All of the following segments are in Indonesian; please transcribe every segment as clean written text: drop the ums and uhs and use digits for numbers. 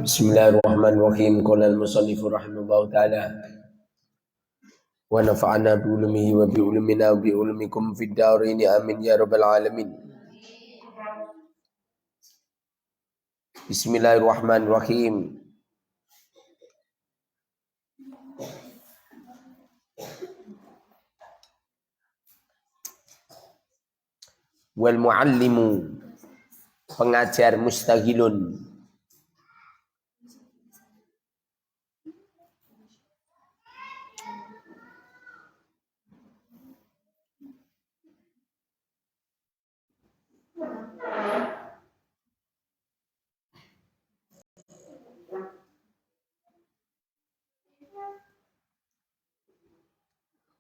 Bismillahirrahmanirrahim. Qala al-musannifu rahimahullahu ta'ala wa nafa'ana bi ulumihi wa bi ulumina wa bi ulumikum fid dharain amin ya rabbal alamin. Bismillahirrahmanirrahim. Wal muallimu, pengajar mustaghilun.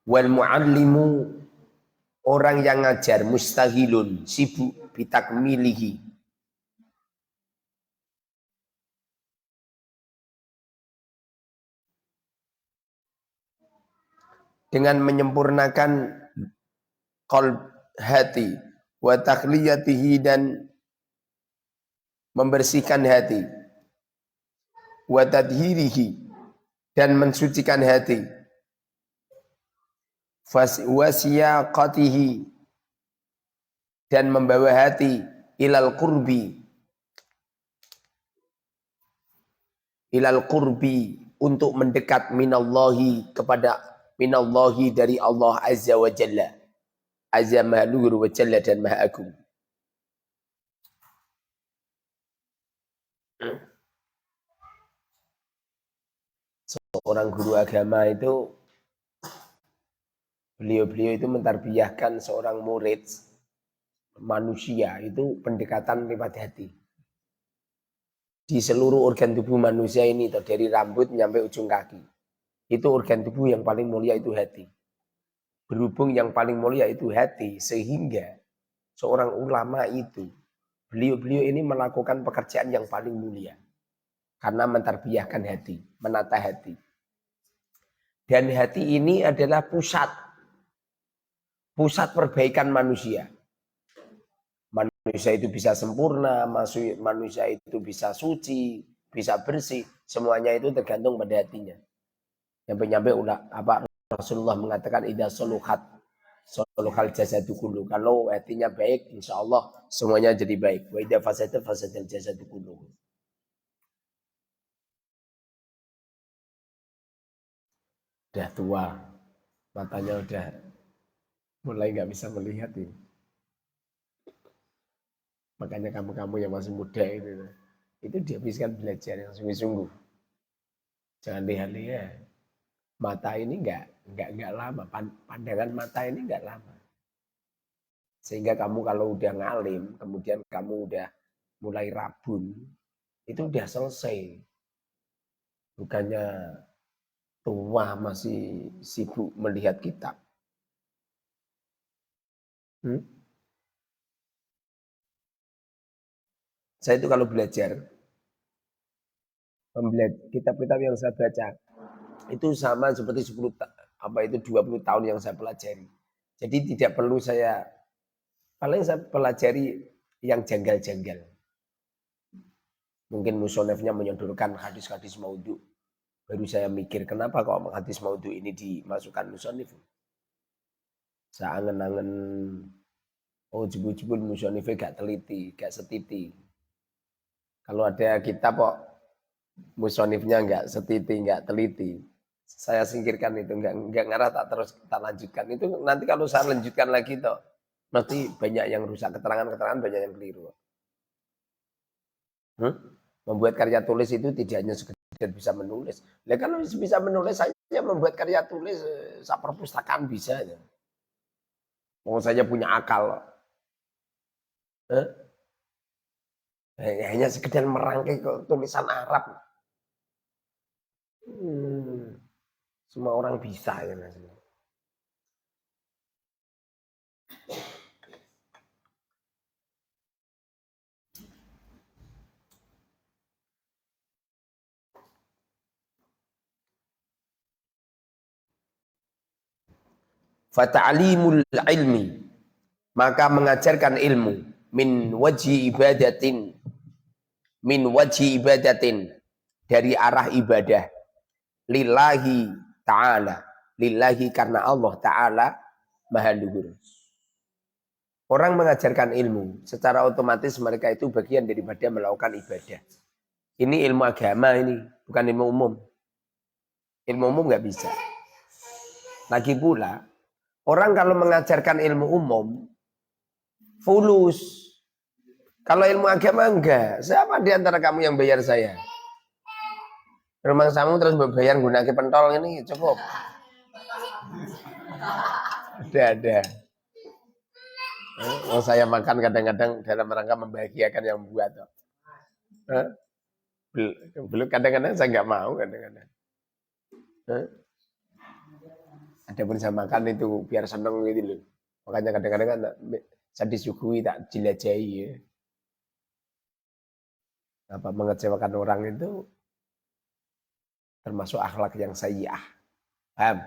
Wal muallimu, orang yang ngajar, mustaghilun, sibuk bitakmilihi, dengan menyempurnakan qalb, hati, wa takhliyatihi, dan membersihkan hati, wa tadhirihi, dan mensucikan hati, wa siyaqatihi, dan membawa hati ilal qurbi, untuk mendekat minallahi, kepada minallahi, dari Allah azza wa jalla, azza maha luhur wa jalla dan maha agung. Seorang guru agama itu, beliau itu mentarbiyahkan seorang murid manusia itu pendekatan lewat hati. Di seluruh organ tubuh manusia ini, dari rambut sampai ujung kaki, itu organ tubuh yang paling mulia itu hati. Berhubung yang paling mulia itu hati, sehingga seorang ulama itu, beliau ini melakukan pekerjaan yang paling mulia karena mentarbiyahkan hati, menata hati. Dan hati ini adalah pusat perbaikan manusia. Manusia itu bisa sempurna, manusia itu bisa suci, bisa bersih, semuanya itu tergantung pada hatinya. Nyampe Rasulullah mengatakan idza soluhal jasadu kullu. Kalau hatinya baik, insya Allah semuanya jadi baik. Wa idza fasadal jasadu kullu. Udah tua, matanya udah mulai nggak bisa melihat ini. Makanya kamu yang masih muda itu dihabiskan belajar yang sungguh-sungguh. Jangan lihat-lihat. Mata ini nggak lama, pandangan mata ini nggak lama. Sehingga kamu kalau udah ngalim, kemudian kamu udah mulai rabun, itu udah selesai. Bukannya tua masih sibuk melihat kitab. Saya itu kalau belajar, kitab-kitab yang saya baca, itu sama seperti 20 tahun yang saya pelajari. Jadi tidak perlu paling saya pelajari yang janggal-janggal. Mungkin musonefnya menyodorkan hadis-hadis maudhu. Baru saya mikir, kenapa kok hadis maudhu ini dimasukkan musonef? Saya angen-angen, jebul-jebul musonefnya gak teliti, gak setiti. Kalau ada kitab kok musonifnya gak setiti, gak teliti, saya singkirkan itu, nggak ngarah, tak lanjutkan. Itu nanti kalau saya lanjutkan lagi toh, nanti banyak yang rusak, keterangan banyak yang keliru. Membuat karya tulis itu tidak hanya sekedar bisa menulis. Nah, kalau bisa menulis, saya membuat karya tulis, perpustakaan bisa. Mau saja punya akal. Hanya sekedar merangkai tulisan Arab. Semua orang bisa ya Mas. Fata'alimul ilmi, maka mengajarkan ilmu, min wajhi ibadatin, min wajhi ibadatin, dari arah ibadah, lillahi ta'ala, lillahi karena Allah ta'ala maha luhur. Orang mengajarkan ilmu, secara otomatis mereka itu bagian daripada melakukan ibadah. Ini ilmu agama ini, bukan ilmu umum. Ilmu umum nggak bisa. Lagi pula, orang kalau mengajarkan ilmu umum, fulus. Kalau ilmu agama enggak. Siapa di antara kamu yang bayar saya? Rumah kamu terus berbayar gunakan pentol ini cukup. Ada. Oh, saya makan kadang-kadang dalam rangka membahagiakan yang buat. Belum kadang-kadang saya nggak mau kadang-kadang. Ada pun saya makan itu biar seneng gitu loh. Makanya kadang-kadang kan saya disuguhi tak jelajahi ya. Apa mengecewakan orang itu termasuk akhlak yang sayyi'ah. Paham?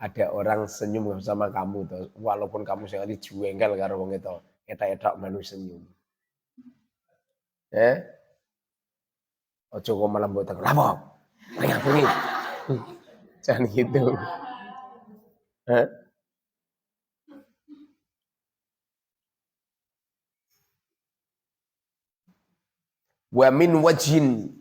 Ada orang senyum sama kamu tuh, walaupun kamu sekali juengkel karo wong itu, etak-etak manu senyum. Ojo kok malah mbok tekan. Apa? Pengen. Jangan gitu. Wa min wajhin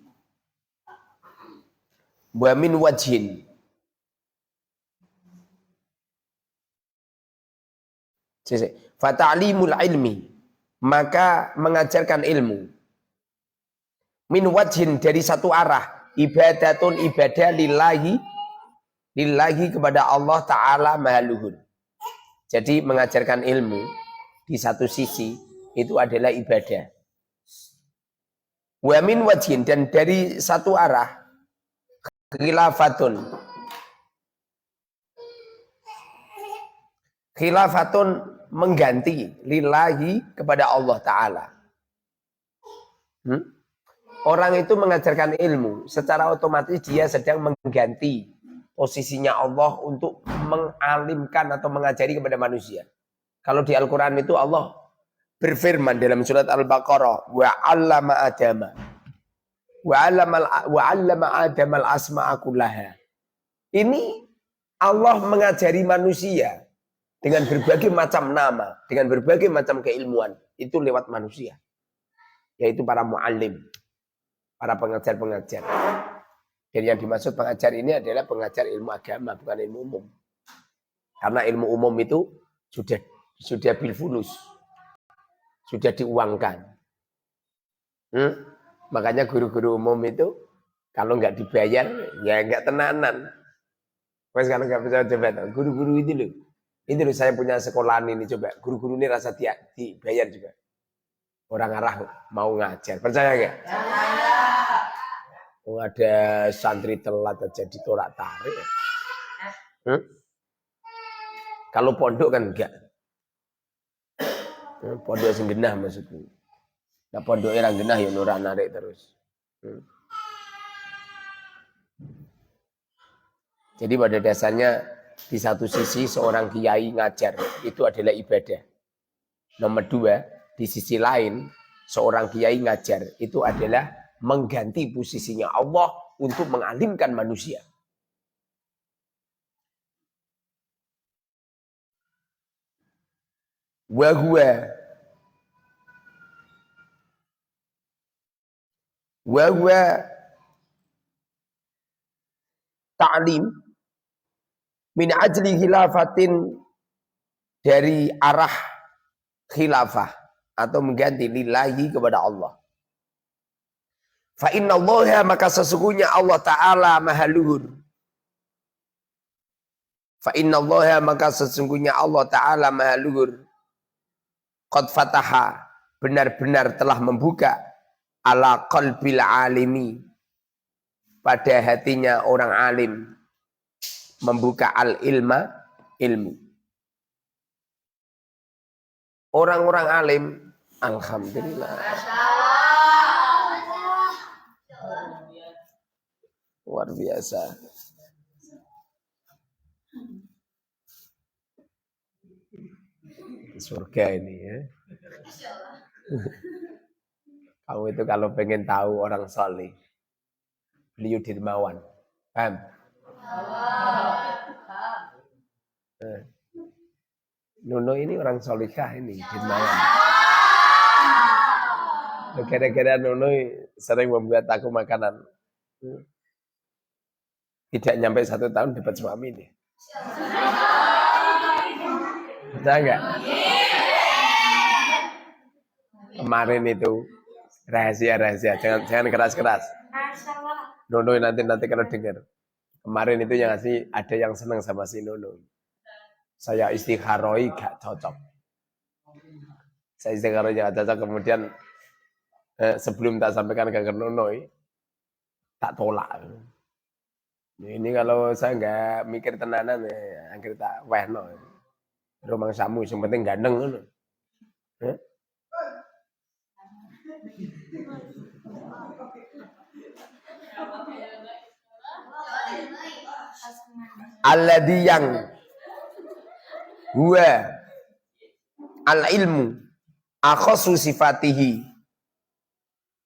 fata'limul ilmi, maka mengajarkan ilmu min wajhin dari satu arah, ibadatun ibadah lillahi kepada Allah Ta'ala maha luhur. Jadi mengajarkan ilmu di satu sisi itu adalah ibadah. Wa min wajhin, dan dari satu arah, khilafatun mengganti lillahi kepada Allah Ta'ala. Orang itu mengajarkan ilmu, secara otomatis dia sedang mengganti posisinya Allah untuk mengalimkan atau mengajari kepada manusia. Kalau di Al-Quran itu Allah berfirman dalam surat Al-Baqarah, wa 'allama Adama al-asma'a kullaha. Ini Allah mengajari manusia dengan berbagai macam nama, dengan berbagai macam keilmuan, itu lewat manusia, yaitu para muallim, para pengajar-pengajar. Dan yang dimaksud pengajar ini adalah pengajar ilmu agama, bukan ilmu umum. Karena ilmu umum itu sudah bilfulus, sudah diuangkan. Makanya guru-guru umum itu kalau nggak dibayar ya nggak tenanan. Mas kalau nggak bisa coba guru-guru itu loh. Ini loh saya punya sekolahan ini, coba guru-guru ini rasa dibayar juga. Orang arah mau ngajar, percaya nggak? Oh, ada santri telat aja ditolak tarik. Kalau pondok kan enggak. Pondok sing genah maksudku. Nah pondok orang genah ya ora narik terus. Jadi pada dasarnya di satu sisi seorang kiai ngajar itu adalah ibadah. Nomor dua, di sisi lain seorang kiai ngajar itu adalah mengganti posisinya Allah untuk mengalimkan manusia. Wa ta'lim min ajli khilafatin, dari arah khilafah atau mengganti lillahi kepada Allah. Fa innallaha, maka sesungguhnya Allah Ta'ala maha luhur. Fa innallaha, maka sesungguhnya Allah Ta'ala maha luhur. Qad fataha, benar-benar telah membuka ala qalbil alimi, pada hatinya orang alim, membuka al-ilma, ilmu. Orang-orang alim, alhamdulillah. Luar biasa. Surga ini ya. Kamu itu kalau pengen tahu orang soleh, beliau dermawan. Paham? Nuno ini orang solihah ini, dermawan. Kira-kira Nuno sering membuat aku makanan. Tidak nyampe 1 tahun dapat suami nih. Percaya nggak? Kemarin itu rahasia, jangan keras-keras. Nuno nanti kalau dengar. Kemarin itu yang ngasih ada yang senang sama si Nuno. Saya istikharoi gak cocok. Saya istikharoi gak cocok, kemudian sebelum tak sampaikan ke Nuno, tak tolak. Ini kalau saya nggak mikir tenanan, akhirnya tak wehno. Rumang samu, yang penting gandeng. Alladhi yang huwa al-ilmu akhasu sifatihi,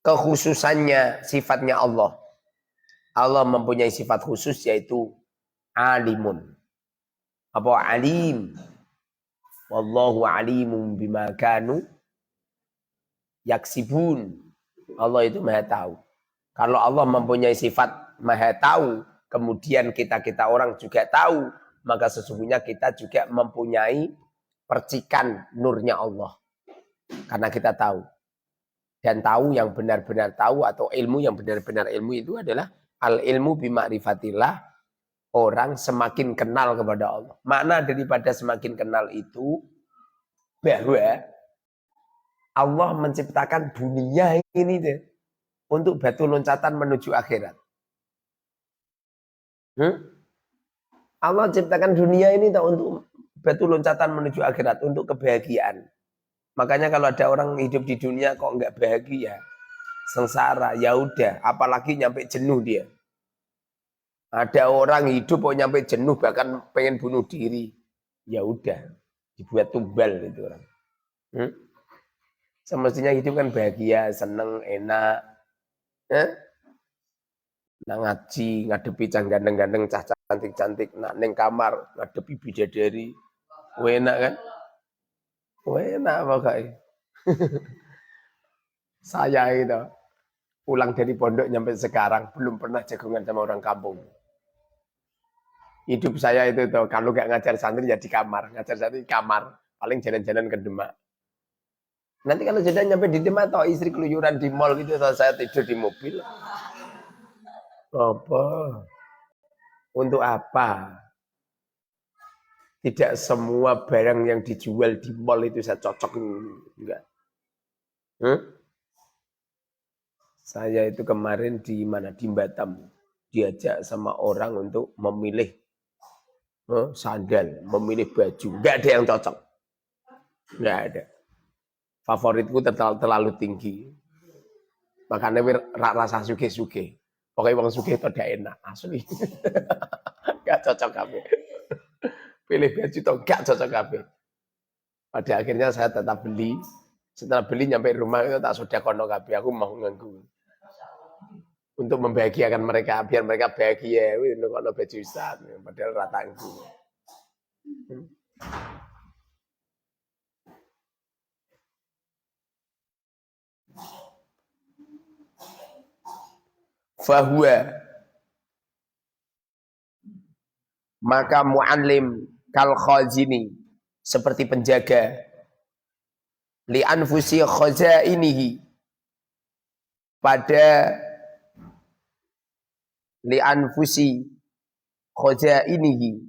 kekhususannya sifatnya Allah. Allah mempunyai sifat khusus yaitu alimun. Apa alim? Wallahu alimun bima kanu yaksibun. Allah itu maha tahu. Kalau Allah mempunyai sifat maha tahu, kemudian kita orang juga tahu, maka sesungguhnya kita juga mempunyai percikan nurnya Allah. Karena kita tahu. Dan tahu yang benar-benar tahu atau ilmu yang benar-benar ilmu itu adalah al-ilmu bima'rifatillah, orang semakin kenal kepada Allah. Makna daripada semakin kenal itu bahwa Allah menciptakan dunia ini deh untuk batu loncatan menuju akhirat. Allah ciptakan dunia ini untuk batu loncatan menuju akhirat, untuk kebahagiaan. Makanya kalau ada orang hidup di dunia kok enggak bahagia, sengsara, ya udah, apalagi nyampe jenuh dia. Ada orang hidup kok nyampe jenuh bahkan pengen bunuh diri, ya udah, dibuat tumbal itu orang. Semestinya hidup kan bahagia, seneng, enak. Nah ngaji, ngadepi cah gandeng-gandeng, cah cantik-cantik, nak neng kamar, ngadepi bidadari. Enak kan? Enak pokoknya. Saya itu pulang dari pondok nyampe sekarang belum pernah jagungan sama orang kampung. Hidup saya itu tuh, kalau gak ngajar santri ya di kamar, ngajar santri di kamar, paling jalan-jalan ke Demak. Nanti kalau sudah nyampe di Demak atau istri keluyuran di mall gitu, atau saya tidur di mobil. Apa? Untuk apa? Tidak semua barang yang dijual di mall itu saya cocok. Enggak. Saya itu kemarin di mana? Di Batam. Diajak sama orang untuk memilih sandal, memilih baju. Enggak ada yang cocok. Enggak ada. Favoritku terlalu tinggi. Makanya rasa suge-suge. Pokoknya orang suge itu tidak enak. Asli. Enggak cocok kabeh. Pilih baju itu enggak cocok kabeh. Pada akhirnya saya tetap beli. Setelah beli nyampe rumah itu tak sodakono kabeh. Aku mau nganggu. Untuk membahagiakan mereka, biar mereka bahagia. Wih, kalau baju Ustaz, padahal rata nganggu. Fahuwa, maka mu'allim kal khazini, seperti penjaga li anfusi khazainihi, pada li anfusi khazainihi,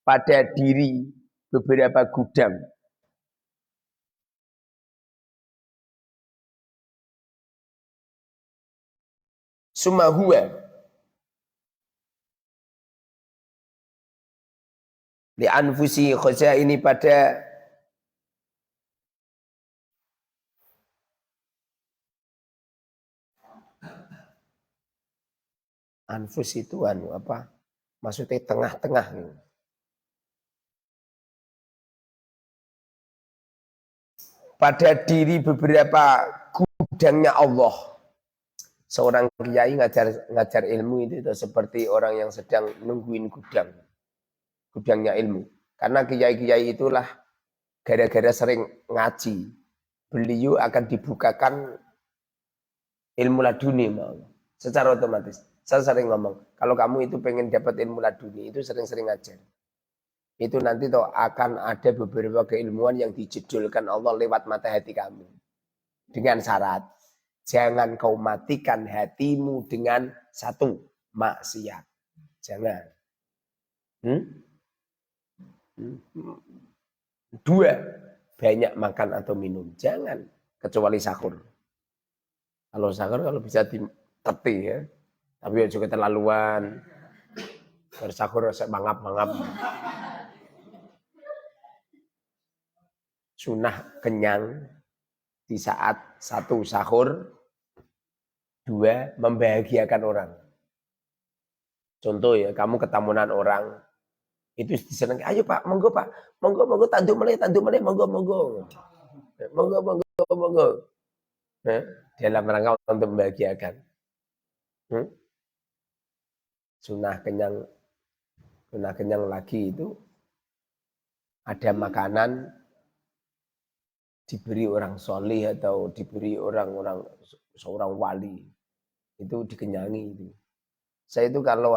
pada diri beberapa gudang. Summa huwa li anfusi khazaini, pada anfus itu apa? Maksudnya tengah-tengah. Pada diri beberapa gudangnya Allah. Seorang kiai ngajar ilmu itu seperti orang yang sedang nungguin gudangnya ilmu. Karena kiai-kiai itulah gara-gara sering ngaji, beliau akan dibukakan ilmu laduni mau. Secara otomatis. Saya sering ngomong, kalau kamu itu pengen dapat ilmu laduni, itu sering-sering ngajar. Itu nanti toh akan ada beberapa keilmuan yang dijedulkan Allah lewat mata hati kamu. Dengan syarat, jangan kau matikan hatimu dengan satu, maksiat. Jangan. Dua, banyak makan atau minum. Jangan, kecuali sahur. Kalau sahur kalau bisa diteti ya. Tapi ya juga terlaluan. Bersahur saya mangap-mangap. Sunnah kenyang di saat satu sahur, dua membahagiakan orang. Contoh ya, kamu ketamunan orang, itu disenangi, ayo Pak, monggo Pak, monggo, tanduk meleh, monggo. Monggo. Dalam rangka untuk membahagiakan. Sunnah kenyang lagi itu ada makanan diberi orang solih atau diberi orang-orang seorang wali itu dikenyangi itu. Saya itu kalau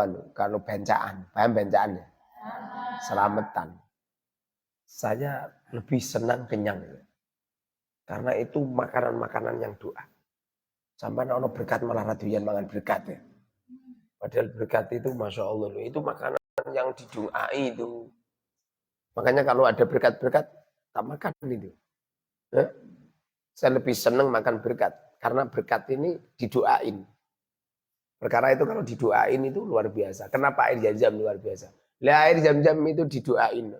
bencaan, paham bencaan ya? Selamatan. Saya lebih senang kenyang. Karena itu makanan-makanan yang doa. Sampai ono berkat malah raduyan mangan berkat ya. Padahal berkat itu Masya Allah. Itu makanan yang didoai itu. Makanya kalau ada berkat-berkat, tak makan itu. Saya lebih senang makan berkat. Karena berkat ini didoain. Perkara itu kalau didoain itu luar biasa. Kenapa air zam-zam luar biasa? Lah air zam-zam itu didoain.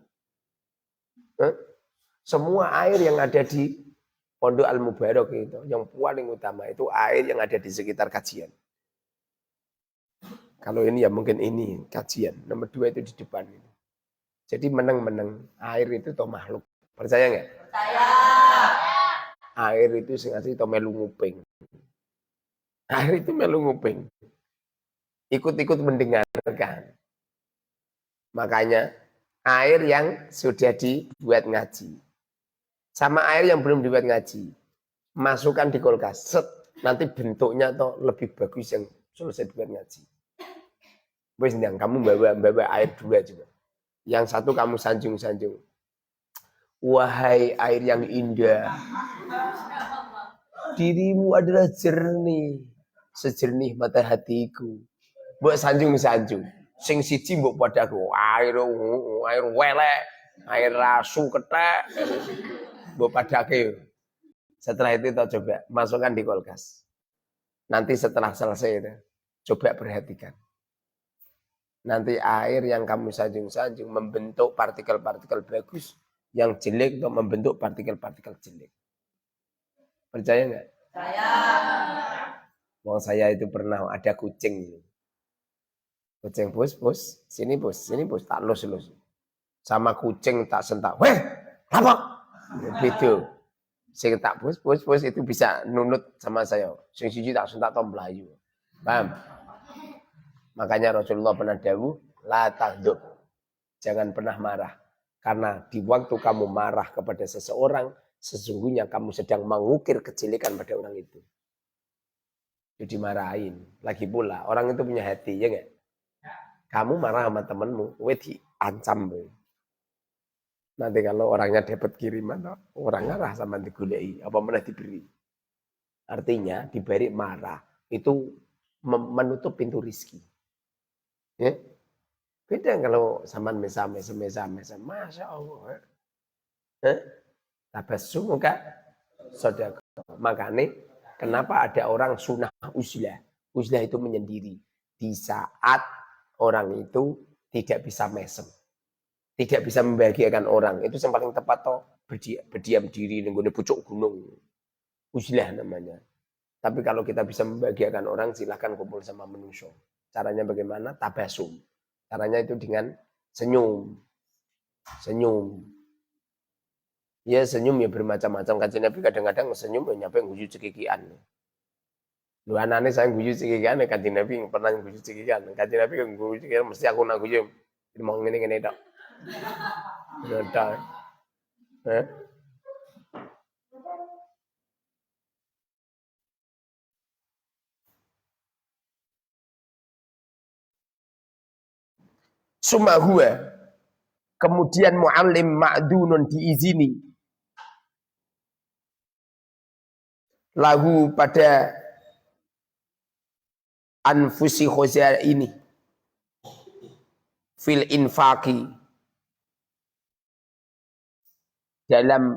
Semua air yang ada di Pondok Al-Mubarak itu, yang paling utama itu air yang ada di sekitar kajian. Kalau ini ya mungkin ini kajian. Nomor 2 itu di depan ini. Jadi menang-menang air itu toh makhluk. Percaya nggak? Percaya. Air itu sengaja itu melu nguping. Air itu melu nguping. Ikut-ikut mendengarkan. Makanya air yang sudah dibuat ngaji. Sama air yang belum dibuat ngaji. Masukkan di kulkas. Set. Nanti bentuknya toh lebih bagus yang selesai dibuat ngaji. Wes ndang kamu bawa air 2 juga. Yang satu kamu sanjung-sanjung. Wahai air yang indah. Dirimu adalah jernih. Sejernih mata hatiku. Mbok sanjung-sanjung. Sing siji mbok padaku air welek, air rasu kethek. Mbok padake. Setelah itu kita coba masukkan di kulkas. Nanti setelah selesai itu, coba perhatikan. Nanti air yang kamu sanjung-sanjung membentuk partikel-partikel bagus, yang jelek untuk membentuk partikel-partikel jelek. Percaya nggak? Percaya. Wong saya itu pernah ada kucing. Kucing bos, sini bos, tak lus. Sama kucing tak sentak. Weh, apa? Gitu. Sing tak bos itu bisa nunut sama saya. Sing siji tak sentak to mlayu. Paham? Makanya Rasulullah pernah dawuh, la taghdab. Jangan pernah marah. Karena di waktu kamu marah kepada seseorang, sesungguhnya kamu sedang mengukir kejelekan pada orang itu. Jadi marahin. Lagi pula, orang itu punya hati, ya enggak? Kamu marah sama temanmu, kowe diancam. Nanti kalau orangnya dapat kiriman, orang marah sama digulei, apa mana diberi. Artinya diberi marah itu menutup pintu rizki. Ya? Beda kalau sama mesam, Masya Allah. Tabassum muka sedekah. Makanya kenapa ada orang sunnah uzlah. Uzlah itu menyendiri. Di saat orang itu tidak bisa mesem. Tidak bisa membahagiakan orang. Itu yang paling tepat toh berdiam diri di pucuk gunung. Uzlah namanya. Tapi kalau kita bisa membahagiakan orang, silahkan kumpul sama manusia. Caranya bagaimana? Tabasum. Caranya itu dengan senyum. Ya senyum ya bermacam-macam. Kanjeng Nabi kadang-kadang senyum ya nyampe nguju cekikian. Lu anane saya guyu cikikan Kanjeng Nabi pernah guyu cikikan. Kanjeng Nabi kan guyu cikikan mesti aku nak guyu. Mau ngene-ngene tok. Tok. Eh? Summa huwa kemudian muallim ma'dunun diizini lahu pada anfusi khuzar ini fil infaqi dalam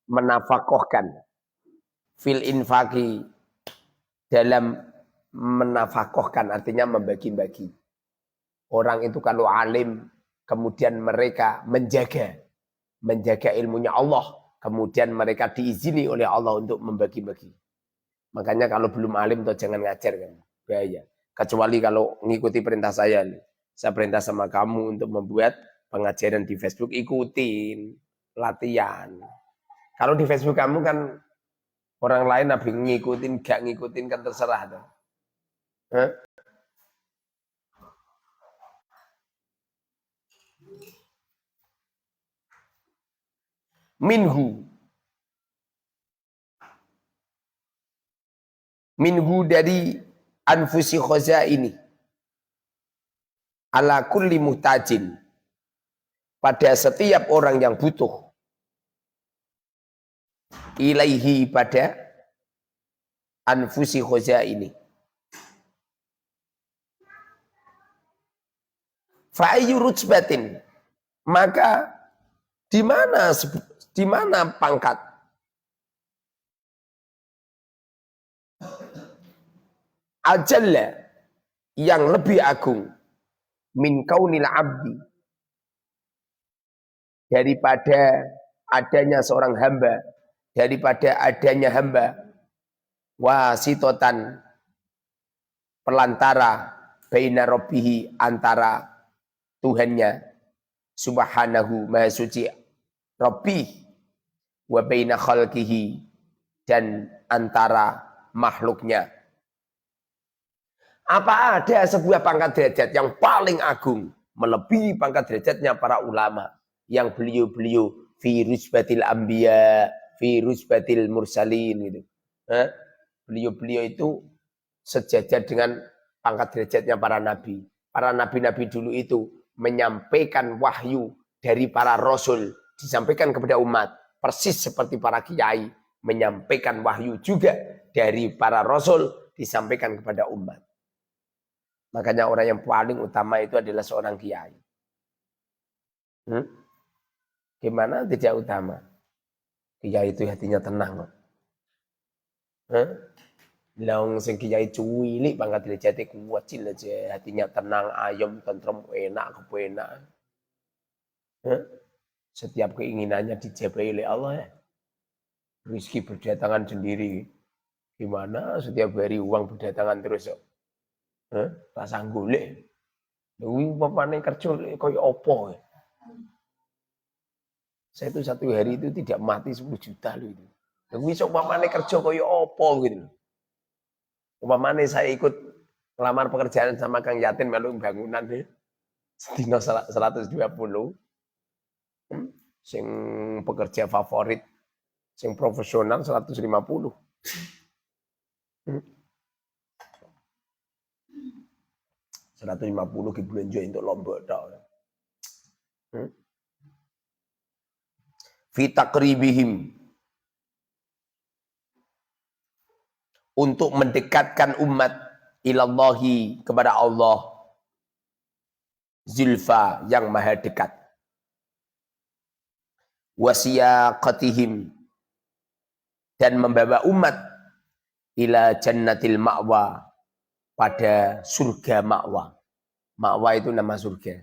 menafakohkan fil infaqi dalam menafakohkan artinya membagi-bagi. Orang itu kalau alim kemudian mereka menjaga ilmunya Allah, kemudian mereka diizini oleh Allah untuk membagi-bagi. Makanya kalau belum alim tuh jangan ngajar kan, bahaya. Kecuali kalau ngikuti perintah saya perintah sama kamu untuk membuat pengajaran di Facebook, ikutin, latihan. Kalau di Facebook kamu kan orang lain nabi ngikutin, gak ngikutin kan terserah tuh. Hah? Minhu dari anfusi khoza ini ala kulli muhtajin pada setiap orang yang butuh ilaihi pada anfusi khoza ini fa ayyu rutbatin maka di mana pangkat ajalla yang lebih agung min kaunil abdi daripada adanya seorang hamba, daripada adanya hamba wasitotan pelantara baina rabbihi antara Tuhannya subhanahu maha suci Rabbi wa baina khalqihi dan antara makhluknya. Apa ada sebuah pangkat derajat yang paling agung melebihi pangkat derajatnya para ulama yang beliau-beliau fi rusbatil anbiya, fi rusbatil mursalin gitu. Beliau-beliau itu sejajar dengan pangkat derajatnya para nabi. Para nabi-nabi dulu itu menyampaikan wahyu dari para rasul disampaikan kepada umat persis seperti para kiai menyampaikan wahyu juga dari para rasul disampaikan kepada umat. Makanya orang yang paling utama itu adalah seorang kiai. Gimana tidak utama? Kiai itu hatinya tenang. Laung sing kiai cuwilik pangkat derajate kuat aja, hatinya tenang, ayem, tentrem, enak, kepenak. Setiap keinginannya dijabahi oleh Allah ya. Rizki berdatangan sendiri. Gimana setiap hari uang berdatangan terus. Rasa golek. Kuwi papane kerja koyo opo. Saya itu satu hari itu tidak mati 10 juta loh itu. Kuwi sok papane kerja koyo opo gitu. Umpamane saya ikut lamar pekerjaan sama Kang Yatin melu bangunan deh. Sedina 120. Sing pekerja favorit, sing profesional 150. 150 ki belanja untuk lombok tok. Fi taqribihim untuk mendekatkan umat ilallahi kepada Allah zulfa yang maha dekat. Wasiyaqatihim dan membawa umat ila jannatil ma'wa pada surga ma'wa. Ma'wa itu nama surga.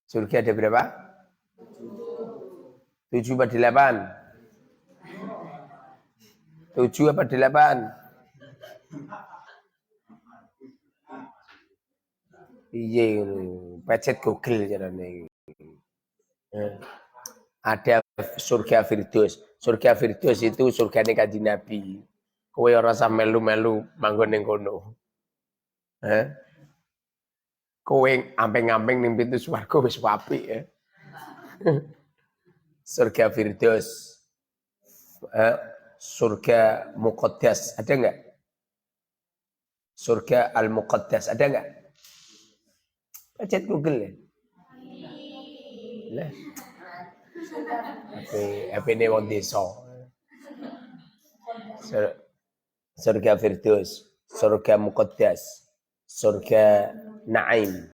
Surga ada berapa? 7 apa 8? 7 apa 8? Iya, pecet Google carane. Ada surga Firdaus. Surga Firdaus itu surganya Kanjeng Nabi. Kowe ora usah melu-melu manggon ning kono. Kowe amping-amping ning pintu swarga wis apik ya. Surga Firdaus. Surga Muqaddas, ada enggak? Surga Al-Muqaddas, ada enggak? Baca Google ya. Lah. Apa ini wong desa. Surga Firdaus, surga Muqaddas, surga Naim,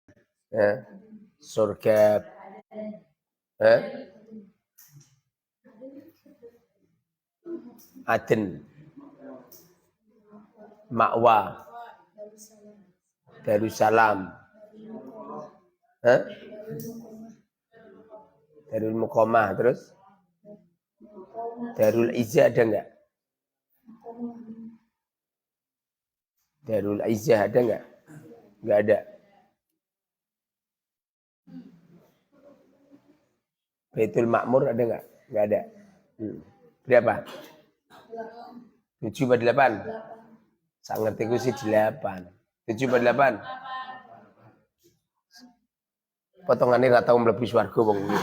surga Aden, Ma'wa, Darussalam, Darul Muqamah, terus Darul Izzah ada enggak? Darul Izzah ada enggak? Enggak ada. Baitul Ma'mur ada enggak? Enggak ada. Berapa? 7 atau 8? Saya ngerti ku sih 8. 7 atau 8? Potongannya gak tahu mlebu swarga wong iki.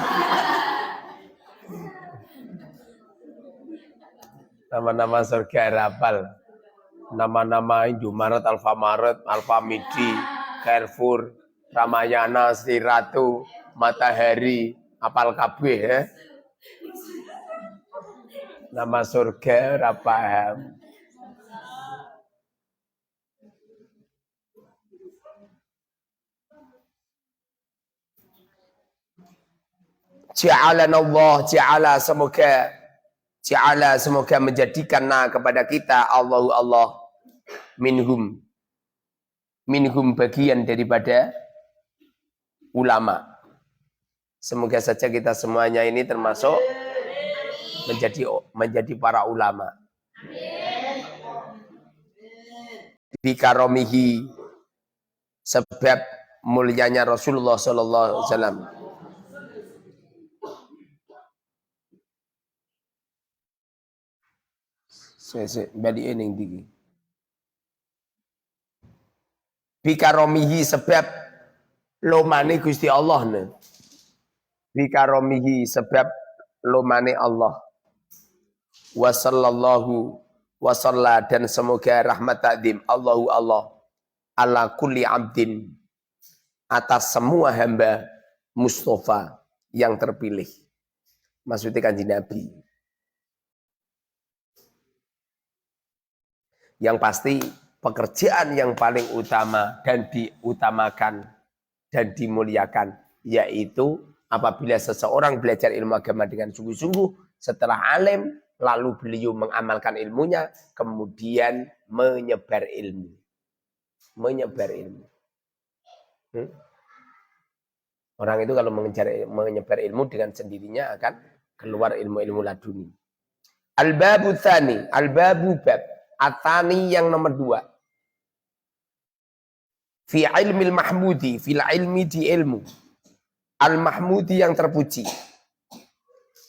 Nama-nama surga rapal. Nama-nama Indomaret, Alfamaret, Alfamidi, Carrefour, Ramayana, Sri Ratu, Matahari, apal kabeh ya. Nama surga ora paham. Ja'alana Allah, semoga menjadikanna kepada kita Allah minhum bagian daripada ulama. Semoga saja kita semuanya ini termasuk menjadi para ulama. Bikaromihi, sebab mulianya Rasulullah sallallahu alaihi wasallam. Balik ini tinggi. Bikaromihi, sebab lomane Gusti Allah ne. Bikaromihi, sebab lomane Allah. Wa sallallahu wa salla, dan semoga rahmat takdim Allah ala kulli abdin, atas semua hamba Mustafa yang terpilih. Maksudnya Kanjeng Nabi. Yang pasti pekerjaan yang paling utama dan diutamakan dan dimuliakan, yaitu apabila seseorang belajar ilmu agama dengan sungguh-sungguh, setelah alim, lalu beliau mengamalkan ilmunya, kemudian menyebar ilmu. Orang itu kalau menyebar ilmu dengan sendirinya akan keluar ilmu-ilmu laduni. Al-babu tsani, al-babu bab, atani yang nomor 2. Fi ilmil mahmudi, fil ilmi di ilmu. Al-mahmudi yang terpuji.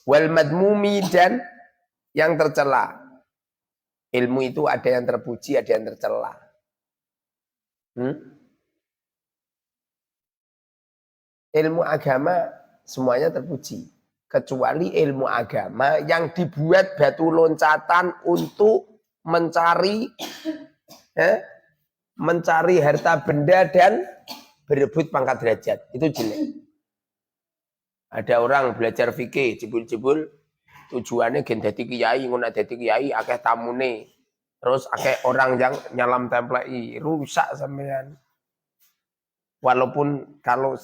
Wal madmumi, dan yang tercela. Ilmu itu ada yang terpuji, ada yang tercela. Ilmu agama semuanya terpuji. Kecuali ilmu agama yang dibuat batu loncatan untuk mencari harta benda dan berebut pangkat derajat. Itu jelek. Ada orang belajar fikih, jebul-jebul tujuannya gen dadi kiai, ngono dadi kiai akeh tamune. Terus akeh orang yang nyalam templei, rusak sampean. Walaupun kalau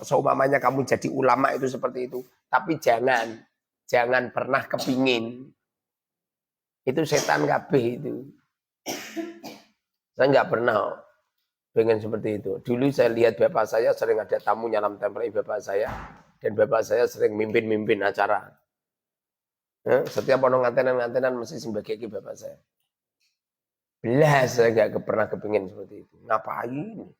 seumpamanya kamu jadi ulama itu seperti itu, tapi jangan pernah kepingin. Itu setan kabeh itu. Saya nggak pernah pengen seperti itu. Dulu saya lihat bapak saya sering ada tamu nyalam template bapak saya, dan bapak saya sering mimpin acara. Setiap orang ngantenan mesti sebagai bapak saya. Belas saya nggak pernah kepingin seperti itu. Ngapain?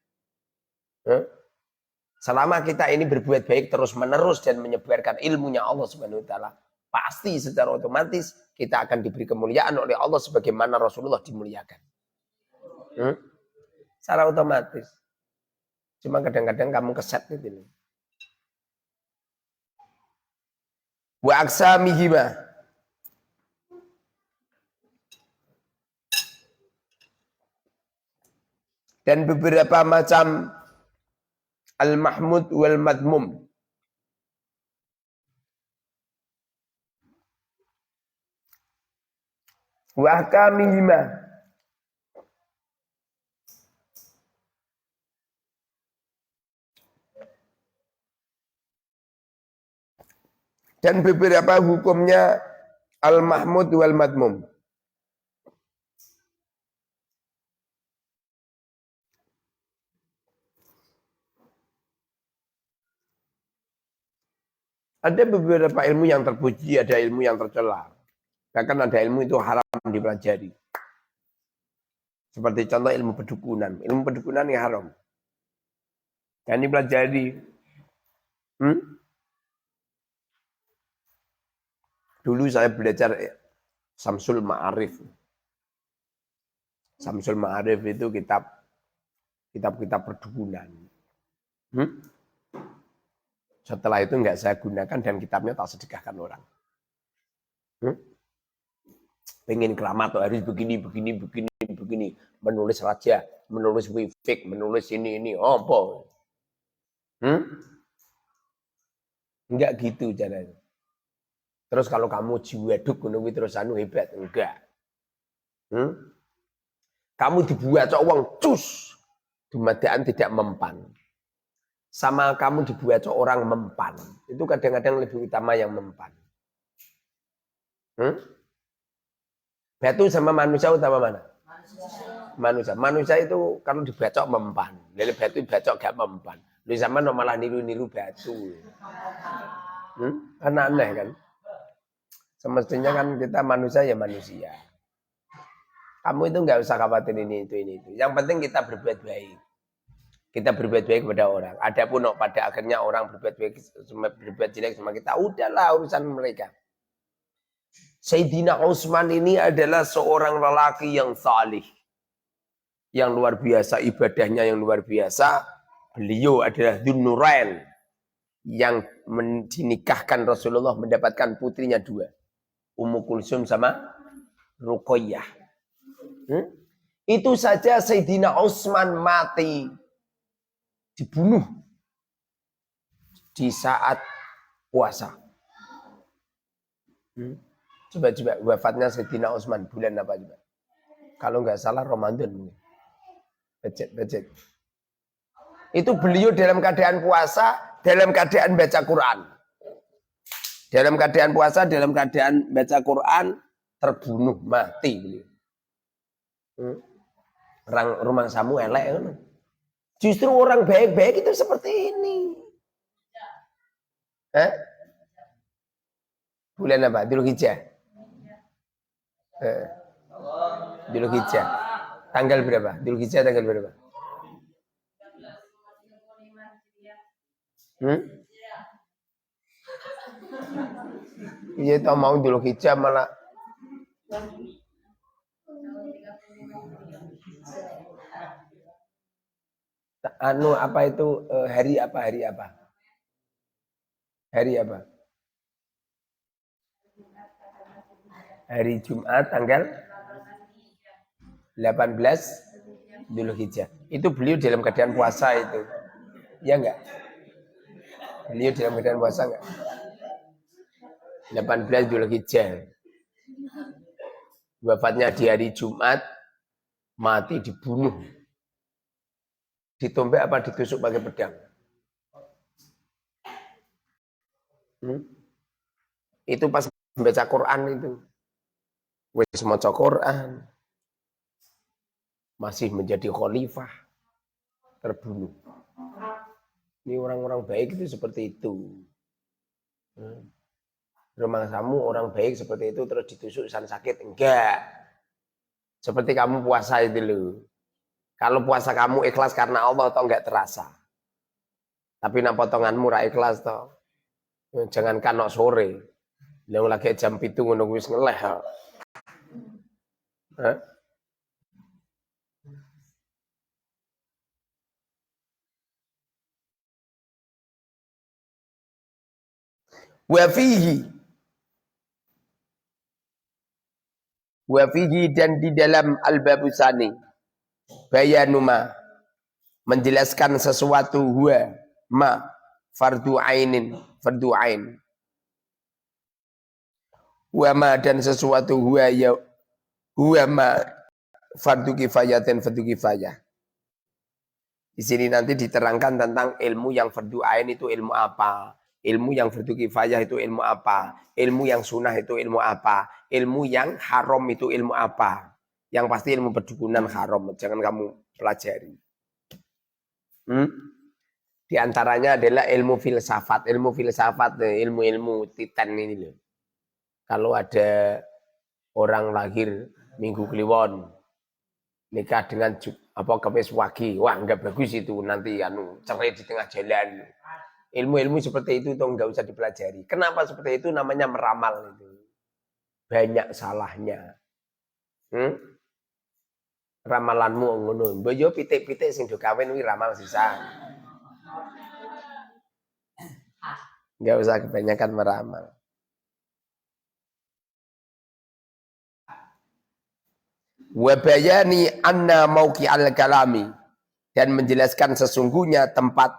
Selama kita ini berbuat baik terus menerus dan menyebarkan ilmunya Allah Subhanahu Wa Taala, pasti secara otomatis kita akan diberi kemuliaan oleh Allah sebagaimana Rasulullah dimuliakan. Secara otomatis. Cuma kadang-kadang kamu keset gitu. Wa aksamihima. Dan beberapa macam al-mahmud wal madmum. Wa ahkamihima. Dan beberapa hukumnya al-mahmud wal madmum. Ada beberapa ilmu yang terpuji, ada ilmu yang tercela. Bahkan ada ilmu itu haram dipelajari. Seperti contoh ilmu pedukunan. Ilmu pedukunan yang haram. Dan dipelajari. Dulu saya belajar Samsul Ma'arif. Samsul Ma'arif itu kitab-kitab perdukunan. Setelah itu enggak saya gunakan dan kitabnya tak sedekahkan orang. Pengen keramat harus begini. Menulis raja, menulis wifik, menulis ini. Apa? Enggak gitu caranya. Terus kalau kamu jiwaduk gunung terus hebat. Enggak. Kamu dibuat uang cus. Dumadaan tidak mempan. Sama kamu dibuat orang mempan. Itu kadang-kadang lebih utama yang mempan. Batu sama manusia utama mana? Manusia. Manusia itu kalau dibacok mempan. Dari batu bacok gak mempan. Lu sama malah niru-niru batu. Kan aneh kan? Semestinya kan kita manusia ya manusia. Kamu itu nggak usah khawatir ini itu. Yang penting kita berbuat baik. Kita berbuat baik kepada orang. Adapun pada akhirnya orang berbuat jelek sama kita, udahlah urusan mereka. Sayyidina Utsman ini adalah seorang lelaki yang salih. Yang luar biasa, ibadahnya yang luar biasa. Beliau adalah Dzun-Nurain yang dinikahkan Rasulullah mendapatkan putrinya 2. Ummu Kulsum sama Ruqayyah. Itu saja Sayyidina Utsman mati. Dibunuh di saat puasa. Coba wafatnya Sayyidina Utsman bulan apa coba? Kalau nggak salah Ramadan. Becek. Itu beliau dalam keadaan puasa, dalam keadaan baca Quran. Dalam keadaan puasa, dalam keadaan baca Quran, terbunuh, mati beliau. Orang rumah samu elek. Justru orang baik-baik itu seperti ini. Bulan apa? Dzulhijjah. Dzulhijjah. Tanggal berapa? Dzulhijjah tanggal berapa? Iya tau mau Dzulhijjah malah apa itu hari apa? Hari Jumat tanggal 18 Dzulhijjah. Itu beliau dalam keadaan puasa itu. Ya enggak? Beliau dalam keadaan puasa enggak? 18 Dzulhijjah. Wafatnya di hari Jumat, mati dibunuh. Ditombak apa ditusuk pakai pedang? Itu pas membaca Quran itu. Wis maca Quran. Masih menjadi khalifah. Terbunuh. Ini orang-orang baik itu seperti itu. Rumah kamu orang baik seperti itu terus ditusuk san sakit? Enggak. Seperti kamu puasa itu loh. Kalau puasa kamu ikhlas karena Allah atau enggak terasa. Tapi nak potonganmu ra ikhlas toh. Jangan kanok sore. Lah lagi jam 7 ngono wis ngeleh. Hah? Wa fihi dan di dalam al-babusani bayanuma menjelaskan sesuatu huwa ma fardu ain wa ma dan sesuatu huwa ya huwa ma fardu kifayah. Di sini nanti diterangkan tentang ilmu yang fardu ain itu ilmu apa, ilmu yang fardu kifayah itu ilmu apa, ilmu yang sunnah itu ilmu apa, ilmu yang haram itu ilmu apa. Yang pasti ilmu perdukunan haram, jangan kamu pelajari. Di antaranya adalah ilmu filsafat, ilmu-ilmu titan ini loh. Kalau ada orang lahir Minggu Kliwon nikah dengan Kamis Wage, wah nggak bagus itu, nanti cerai di tengah jalan. Ilmu-ilmu seperti itu tuh nggak usah dipelajari. Kenapa seperti itu? Namanya meramal itu. Banyak salahnya. Ramalanmu ngono. Boyo pitik-pitik sing do kawin wi ramal sisa. Nggak usah kebanyakan meramal. Wa bayani anna mauqi al-kalami dan menjelaskan sesungguhnya tempat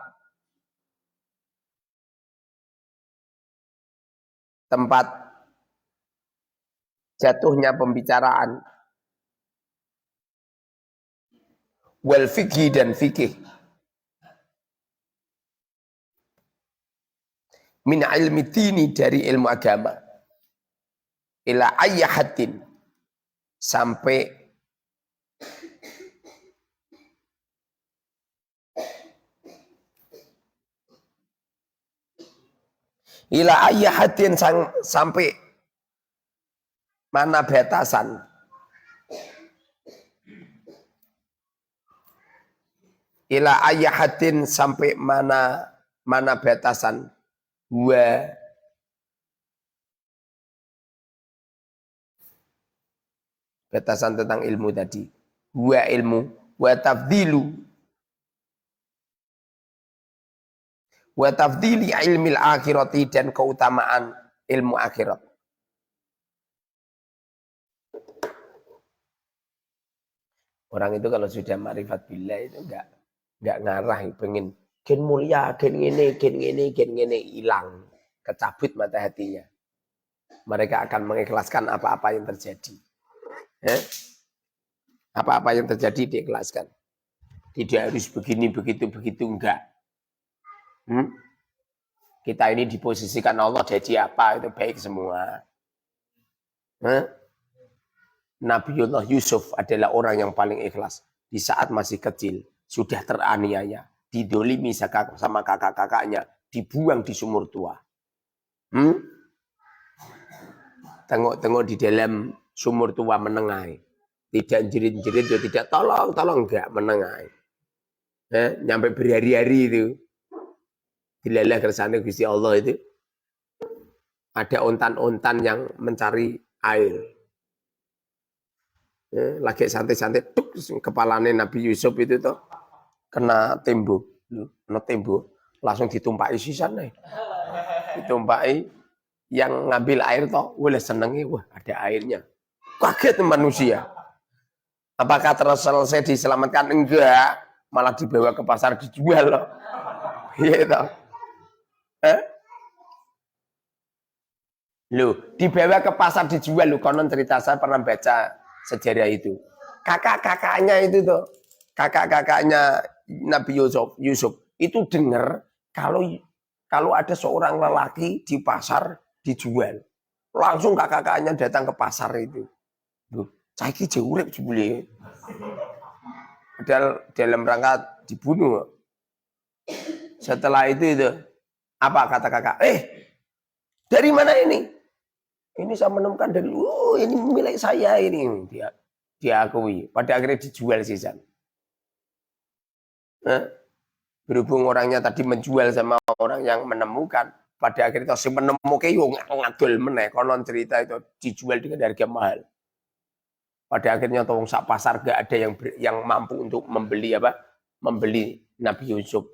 jatuhnya pembicaraan wal fikih dan fikih min ilmi dini dari ilmu agama ila ayyahatin sampai ila ayyahatin sampai mana batasan ila ayyahatin sampai mana batasan batasan tentang ilmu tadi ilmu wa tafdili ilmil akhirati dan keutamaan ilmu akhirat. Orang itu kalau sudah ma'rifat billah itu enggak ngarah pengen gen mulia, gen ngene hilang, kecabut mata hatinya. Mereka akan mengikhlaskan apa-apa yang terjadi. Apa-apa yang terjadi diikhlaskan. Tidak harus begini begitu enggak. Kita ini diposisikan Allah jadi apa itu baik semua. Nabiullah Yusuf adalah orang yang paling ikhlas di saat masih kecil, sudah teraniaya, didolimi sama kakak-kakaknya, dibuang di sumur tua. Tengok di dalam sumur tua menengai, tidak jerit-jerit, tidak tolong enggak menengai. Nyampe berhari-hari itu dilalah kersane Gusti Allah itu ada ontan-ontan yang mencari air. Lagi santai-santai kepalanya Nabi Yusuf itu tuh kena tembok langsung ditumpahi sisan nih. Ditumpahi yang ngambil air toh boleh senengi, wah ada airnya. Kaget manusia. Apakah terus selesai diselamatkan? Enggak, malah dibawa ke pasar dijual loh. Gitu. Loh, dibawa ke pasar dijual loh. Konon cerita saya pernah baca sejarah itu. Kakak-kakaknya itu tuh, kakak-kakaknya Nabi Yusuf itu dengar kalau ada seorang lelaki di pasar dijual. Langsung kakak-kakaknya datang ke pasar itu. Loh, saiki urip jebule. Padahal dalam rangka dibunuh. Setelah itu apa kata kakak? Dari mana ini? Ini saya menemukan dari, ini milik saya ini. Dia diakui. Pada akhirnya dijual sisan. Berhubung orangnya tadi menjual sama orang yang menemukan, pada akhirnya si menemuke yo ngadol meneh konon cerita itu dijual dengan harga mahal. Pada akhirnya wong sak pasar gak ada yang mampu untuk membeli membeli Nabi Yusuf.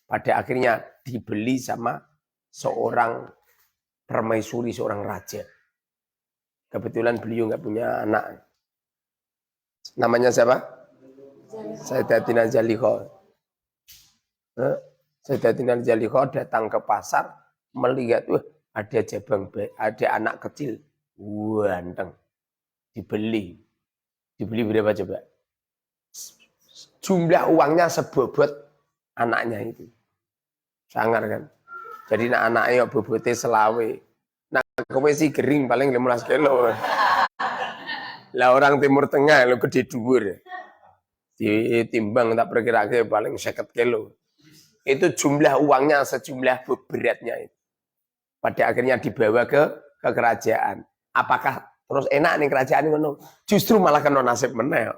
Pada akhirnya dibeli sama seorang permaisuri, seorang raja. Kebetulan beliau nggak punya anak. Namanya siapa? Sayyidatina Zalikha. Sayyidatina Zalikha datang ke pasar melihat, ada jabang bayi, ada anak kecil, ganteng, dibeli berapa coba? Jumlah uangnya sebobot anaknya itu, sangar kan? Jadi anaknya bobotnya selawe, nah kowe sih gering paling 15 kilo. Lah orang Timur Tengah lo gede dhuwur, ditimbang tak perkirake paling 50 kilo. Itu jumlah uangnya sejumlah beratnya itu. Pada akhirnya dibawa ke kerajaan. Apakah terus enak nih kerajaan ngono? Justru malah kena nasib meneh.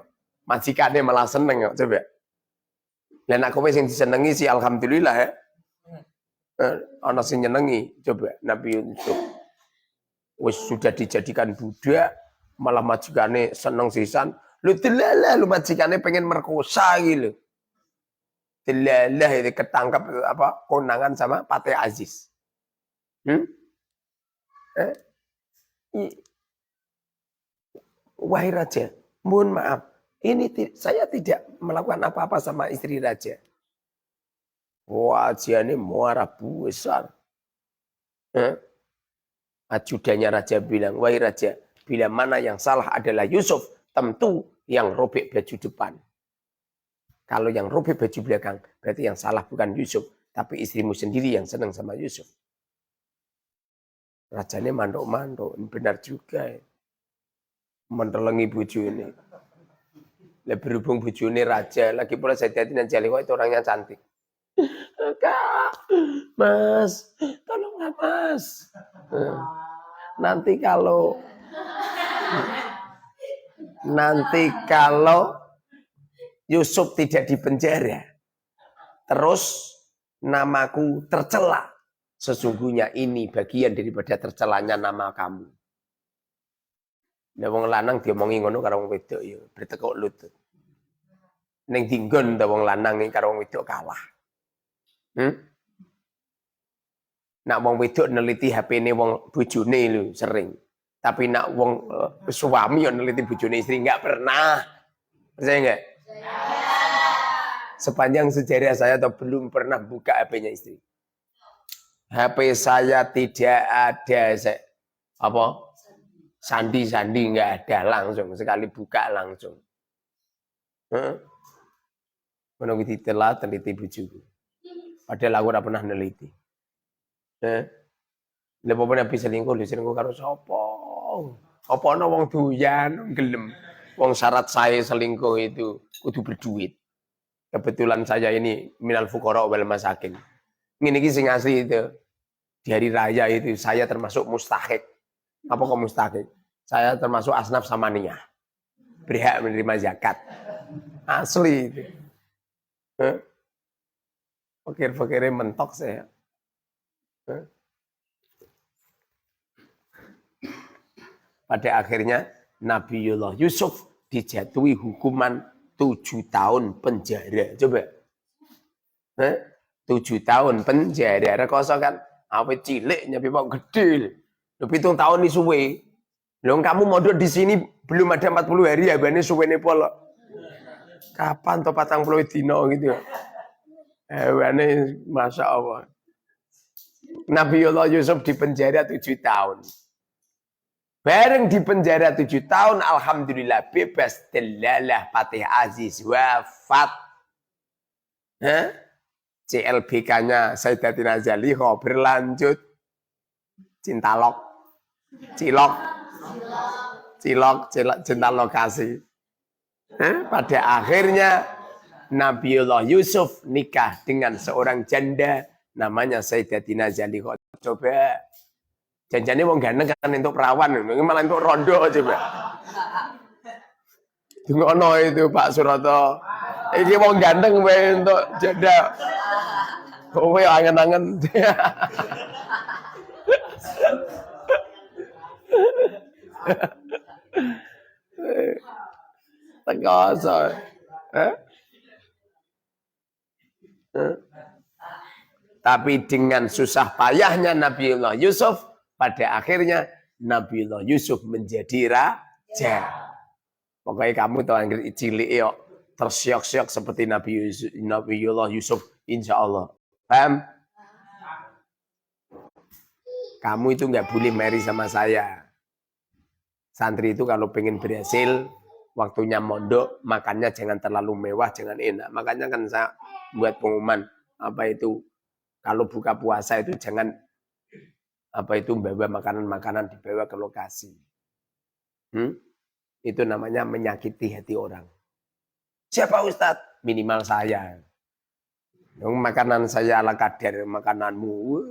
Majikannya malah seneng coba. Lah nek kowe sing disenengi sih alhamdulillah ya. Ana sing nyenengi coba Nabi Yusuf. Wis sudah dijadikan budak, malah majikane seneng sisan. Lu delalah lu majikane pengen merkosa gitu. Delalah itu ketangkap konangan sama Patih Aziz. Wahai raja, mohon maaf, saya tidak melakukan apa-apa sama istri raja. Wajahnya muara besar. Ajudannya raja bilang, wahai raja, bila mana yang salah adalah Yusuf, tentu yang robek baju depan. Kalau yang robek baju belakang, berarti yang salah bukan Yusuf, tapi istrimu sendiri yang senang sama Yusuf. Rajanya mandok-mandok, benar juga. Mentelengi bojo ini. Berhubung bojo ini raja, lagi pula Sayyidatina Zalikha itu orangnya cantik. Kak, Mas, tolonglah Mas. Nanti kalau Yusuf tidak dipenjara, terus namaku tercela, sesungguhnya ini bagian daripada tercelanya nama kamu. Nah wong lanang diomongi ngono karo wong wedok ya bertekuk lutut. Ning dinggon ta wong lanang iki karo wong wedok kalah. Nak wong wedok neliti HP-ne wong bojone lho sering. Tapi nak wong suami yo neliti bojone istri enggak pernah. Percaya enggak? Sepanjang sejarah saya belum pernah buka HP-nya istri. HP saya tidak ada sandi nggak ada, langsung sekali buka langsung. Menunggu ditelat teliti bojoku. Padahal aku ora pernah neliti. Lha apa nabi selingkuh karo sapa? Apa ana wong doyan gelem. Wong syarat saya selingkuh itu kudu berduit. Kebetulan saya ini minal fuqara wal masakin. Ngene iki sing asli itu. Di hari raya itu saya termasuk mustahik. Apa kok mustahik? Saya termasuk asnaf samaniyah. Berhak menerima zakat. Asli itu. Fakir-fakirnya mentok saya. Pada akhirnya Nabiullah Yusuf dijatuhi hukuman 7 tahun penjara. Coba. 7 tahun penjara. Rekoso kan awet cilik nyapi mau gede. 7 tahun ini suwe. Loh kamu mondok di sini belum ada 40 hari ya bane suwene polo. Kapan to 40 dino gitu. Bane Masya Allah. Nabiullah Yusuf di penjara 7 tahun. Bareng di penjara 7 tahun, alhamdulillah bebas. Delalah Patih Aziz wafat. CLBK-nya Sayyidatina Zalikha berlanjut. Cintalok, cinta lokasi. Pada akhirnya Nabiullah Yusuf nikah dengan seorang janda namanya Sayyidatina Zalikha. Coba. Janjane wong ganteng kan entuk perawan, malah entuk rondo coba. Ngono itu Pak Suroto. Iki wong ganteng wae entuk janda. Kowe angen-angen. Tekoso. Eh? Eh? Tapi dengan susah payahnya Nabiullah Yusuf, pada akhirnya Nabiullah Yusuf menjadi raja. Pokoknya kamu tahu yang cilik yuk tersiok-siok seperti Nabiullah Yusuf, insya Allah. Paham? Kamu itu nggak boleh marry sama saya. Santri itu kalau pengen berhasil, waktunya mondok, makannya jangan terlalu mewah, jangan enak. Makanya kan saya buat pengumuman, apa itu, kalau buka puasa itu jangan, apa itu, bawa makanan-makanan dibawa ke lokasi. Itu namanya menyakiti hati orang. Siapa Ustadz? Minimal saya. Makanan saya ala kadar, makananmu.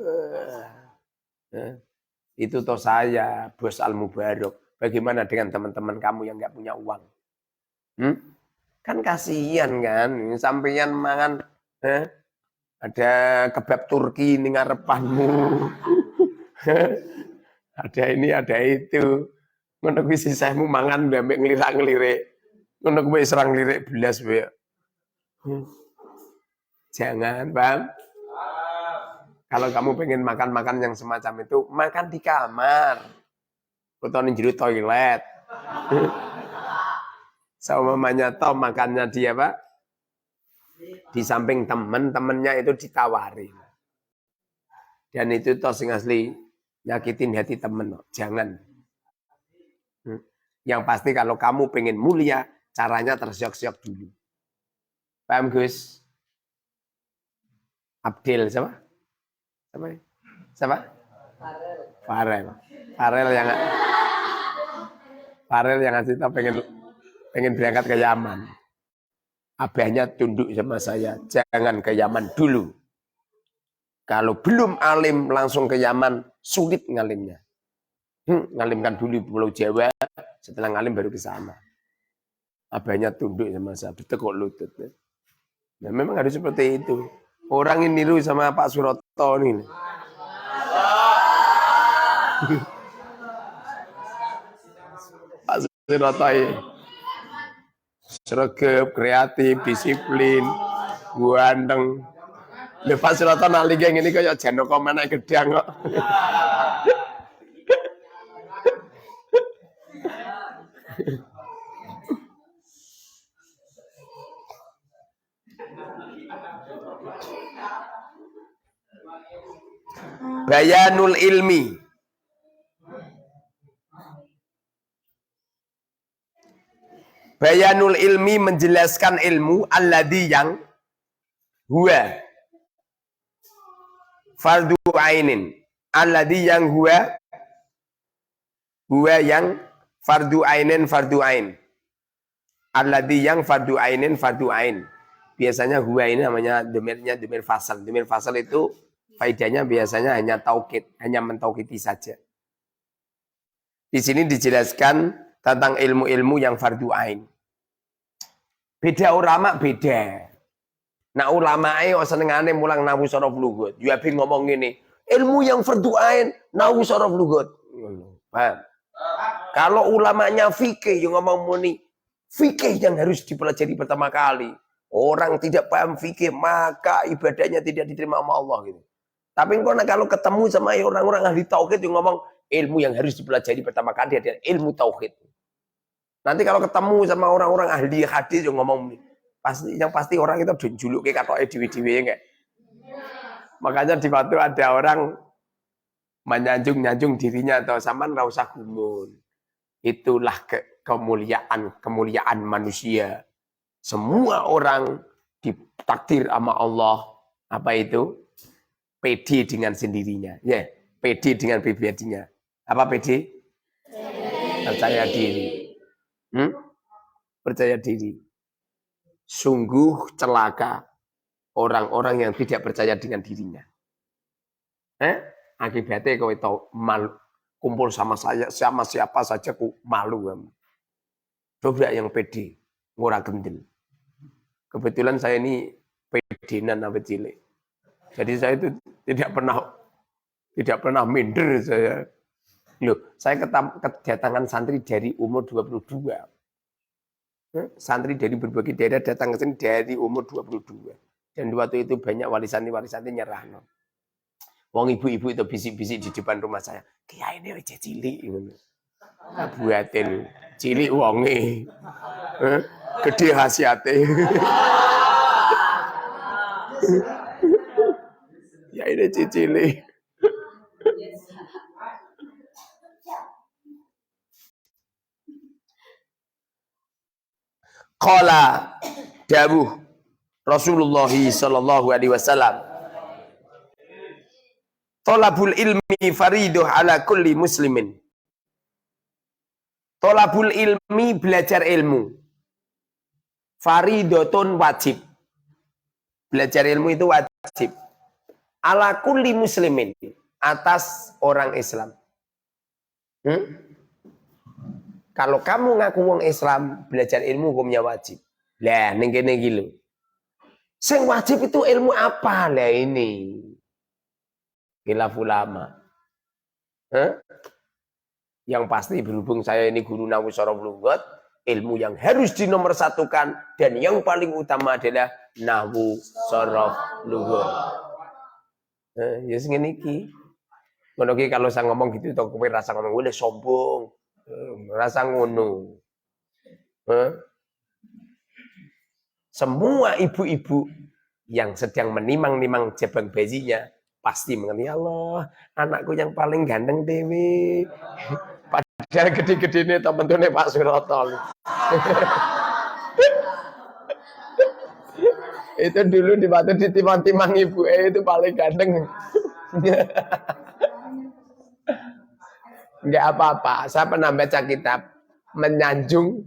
Itu toh saya, Bos Al-Mubarok. Bagaimana dengan teman-teman kamu yang nggak punya uang? Kan kasihan kan, sampeyan mangan ada kebab Turki ning ngarepanmu. Ada ini, ada itu. Ngono kuwi sisahmu mangan mbek nglirak-nglirik. Ngono kuwi serang lirik belas wae. Jangan, Bang. Kalau kamu pengen makan-makan yang semacam itu, makan di kamar. Atau di jero toilet. Seumamanya toh makannya dia Pak. Di samping temen-temennya itu ditawari. Dan itu toh sing asli nyakitin hati temen. Jangan. Yang pasti kalau kamu pengen mulia, caranya tersiok-siok dulu. Paham Gus? Abdil siapa? Siapa? Farel yang ngasih tahu pengen berangkat ke Yaman. Abahnya tunduk sama saya, jangan ke Yaman dulu. Kalau belum alim langsung ke Yaman, sulit ngalimnya. Ngalimkan dulu Pulau Jawa, setelah ngalim baru ke sana. Abahnya tunduk sama saya, ditekuk lutut. Nah, memang harus seperti itu. Orang ini niru sama Pak Suroto ini. Pak Suroto ini. Sregep, kreatif, disiplin, ganteng. Pak Suroto nalika ngene kaya Janaka menek gedang kok. Bayanul ilmi. Bayanul ilmi menjelaskan ilmu alladzi yang huwa fardu ainin. Alladzi yang huwa yang fardu ainin fardu ain. Alladzi yang fardu ainin fardu ain. Biasanya huwa ini namanya domirnya domir fasal. Domir fasal itu faedahnya biasanya hanya taukid, hanya mentaukidi saja. Di sini dijelaskan tentang ilmu-ilmu yang fardu ain. Beda ulama beda. Nah ulama ayo senengane mulang nahu sorof lugut. Ya bin ngomong gini, ilmu yang fardu ain nahu sorof lugut. Kalau ulamanya fikih yang ngomong muni, fikih yang harus dipelajari pertama kali. Orang tidak paham fikih maka ibadahnya tidak diterima sama Allah gitu. Tapi kalau ketemu sama orang-orang ahli tauhid yang ngomong ilmu yang harus dipelajari pertama kali adalah ilmu tauhid. Nanti kalau ketemu sama orang-orang ahli hadis yang ngomong yang pasti orang itu dijuluki katoke dhewe-dhewe enggak. Makanya di waktu ada orang menyanjung dirinya atau sampean enggak usah gumun. Itulah kemuliaan manusia. Semua orang ditakdir sama Allah apa itu? Pede dengan sendirinya. Ya, pede dengan pribadinya. Apa pede? Percaya diri. Percaya diri. Sungguh celaka orang-orang yang tidak percaya dengan dirinya. Akibatnya kau tahu malu, kumpul sama saya, sama siapa saja ku malu. Coba yang pede, ngurang gendel. Kebetulan saya ini pedenan apa cilik. Jadi saya itu tidak pernah minder saya. Loh, saya kedatangan santri dari umur 22. Santri dari berbagai daerah datang ke sini dari umur 22. Dan waktu itu banyak wali santri nyerah. No. Wong ibu-ibu itu bisik-bisik di depan rumah saya. Kiai ini aja cilik. Buatin cilik wonge. Gede khasiate. Ya ini cilik. Qala dawuh Rasulullah sallallahu alaihi wasallam. Thalabul ilmi fariduh ala kulli muslimin. Thalabul ilmi belajar ilmu. Faridotun wajib. Belajar ilmu itu wajib. Ala kulli muslimin. Atas orang Islam. Kalau kamu ngaku wong Islam, belajar ilmu hukumnya wajib. Lah, ning kene iki lho. Sing wajib itu ilmu apa lah ini? Khilaf ulama. Yang pasti berhubung saya ini guru nahwu sorof lughat, ilmu yang harus dinomorsatukan dan yang paling utama adalah nahwu sorof lughat. Ya sing ngene iki. Ngono ki kalau saya ngomong gitu to kowe rasa ngomong boleh sombong. Rasa ngono. Semua ibu-ibu yang sedang menimang-nimang jabang bayinya pasti mengerti, Allah, anakku yang paling ganteng dewe. Padahal gede-gede ini temen-temennya Pak Suroto. Itu dulu di batu ditimang-timang ibu itu paling ganteng. Enggak apa-apa, saya pernah baca kitab menyanjung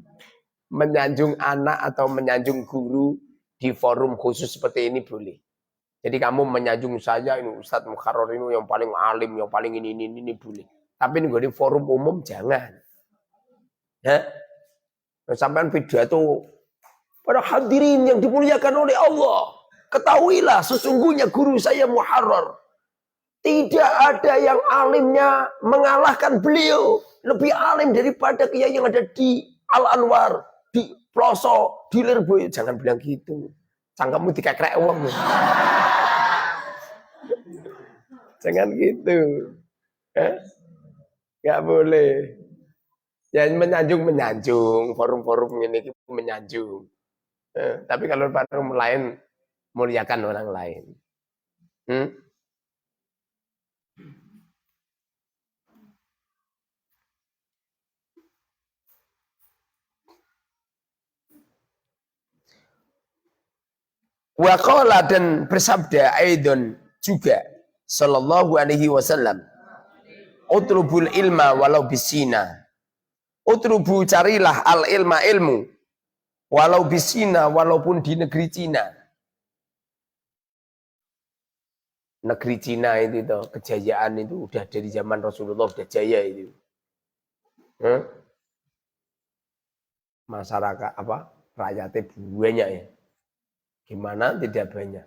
anak atau menyanjung guru di forum khusus seperti ini boleh. Jadi kamu menyanjung saya ini Ustadz Mukharrar ini yang paling alim, yang paling ini boleh. Tapi ini di forum umum jangan. Ya? Sampai pidato para hadirin yang dimuliakan oleh Allah. Ketahuilah sesungguhnya guru saya Mukharrar. Tidak ada yang alimnya mengalahkan beliau. Lebih alim daripada kiai yang ada di Al-Anwar, di Ploso, di Lirboyo. Jangan bilang gitu. Cangkemmu dikekrek uang. Jangan gitu. Nggak boleh. Ya menyanjung. Forum-forum ini menyanjung. Tapi kalau forum lain, muliakan orang lain. Waqala dan bersabda Aidon juga sallallahu alaihi wasallam, utrubul ilma walau bisina. Utrubu carilah al ilma ilmu walau bisina, walaupun di negeri Cina. Negeri Cina itu kejayaan itu udah dari zaman Rasulullah udah jaya itu. Masyarakat rakyatnya banyak ya. Gimana tidak banyak.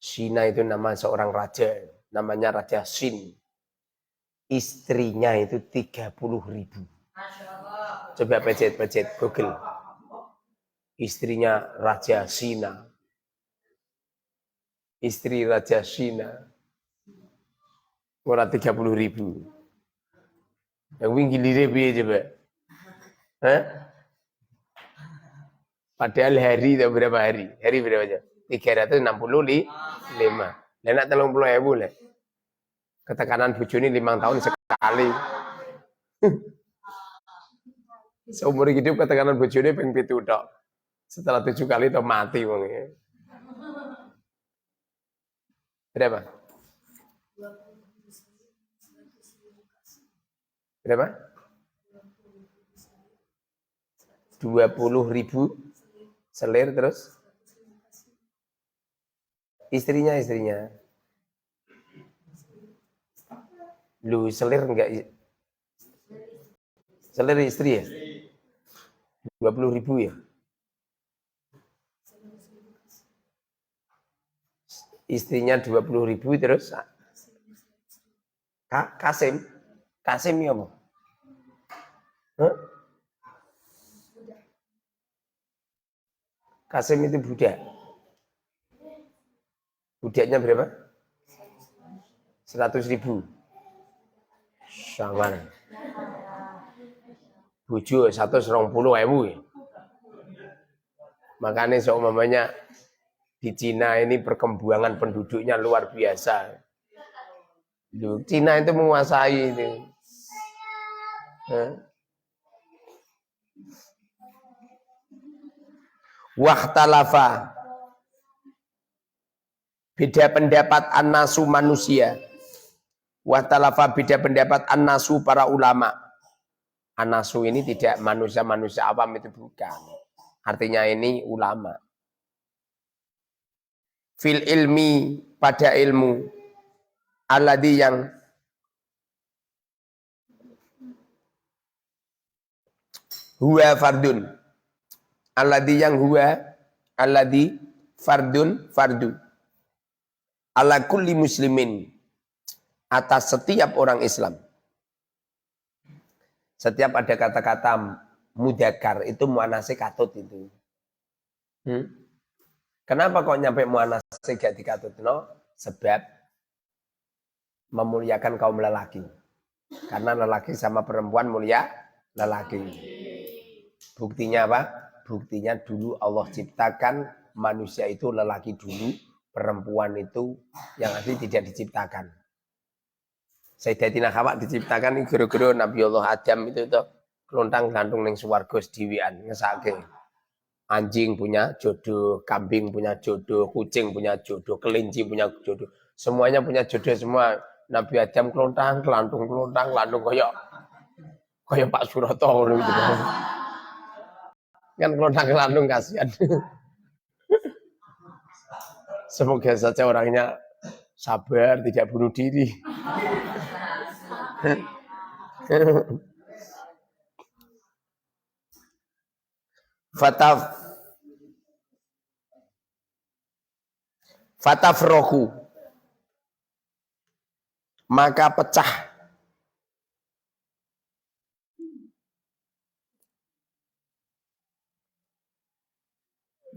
Cina itu nama seorang raja, namanya Raja Xin. Istrinya itu 30.000. Coba pecet Google. Istrinya Raja Cina. Istri Raja Cina. Orang 30.000. Yang wingi lire piye coba? Padahal hari itu berapa hari? Hari berapa aja? 365. Dan nak 30.000 lah. Ketekanan bojone 5 tahun sekali. Seumur hidup ketekanan bojone ping 7 tok. Setelah 7 kali itu mati wongnya. Berapa? Berapa? 20.000 selir terus istrinya lu selir enggak selir istri ya 20.000 ya istrinya 20.000 terus Kasim Kasim ya apa? Hah? Kasim itu budak. Budaknya berapa? 100.000. Sangar. Bojo 120.000 ya. Makanya seumpamanya di Cina ini perkembangan penduduknya luar biasa. Cina itu menguasai itu. Wahtalafa. Beda pendapat an-nasu manusia. Wahtalafa beda pendapat an-nasu para ulama. An-nasu ini tidak manusia-manusia awam, itu bukan. Artinya ini ulama. Fil ilmi, pada ilmu. Alladhi yang huwa fardun. Alladhi yang huwa, alladhi fardun, fardu. Ala kulli muslimin. Atas setiap orang Islam. Setiap ada kata-kata mudakar, itu muanase katut itu. Kenapa kok nyampe muanase gak dikatut? No? Sebab memuliakan kaum lelaki. Karena lelaki sama perempuan mulia lelaki. Buktinya apa? Buktinya dulu Allah ciptakan manusia itu lelaki dulu, perempuan itu yang asli tidak diciptakan. Sayyidatina Hawa diciptakan ini gara-gara Nabi Allah Adam itu tuh kelontang gantung ning swarga sediwian ngesake. Anjing punya jodoh, kambing punya jodoh, kucing punya jodoh, kelinci punya jodoh. Semuanya punya jodoh semua. Nabi Adam kelontang koyok Pak Suroto gitu. Kan kelontang kasihan. Semoga saja orangnya sabar, tidak bunuh diri. Fatafrohu, maka pecah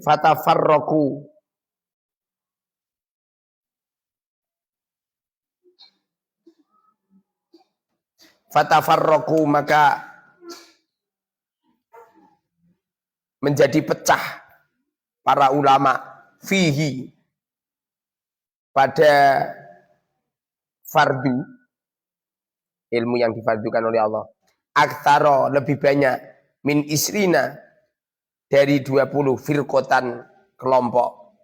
fatafarroku, fatafarroku, maka menjadi pecah para ulama fihi pada fardu, ilmu yang difardukan oleh Allah. Aktsaro, lebih banyak, min isrina, dari 20 firqotan kelompok.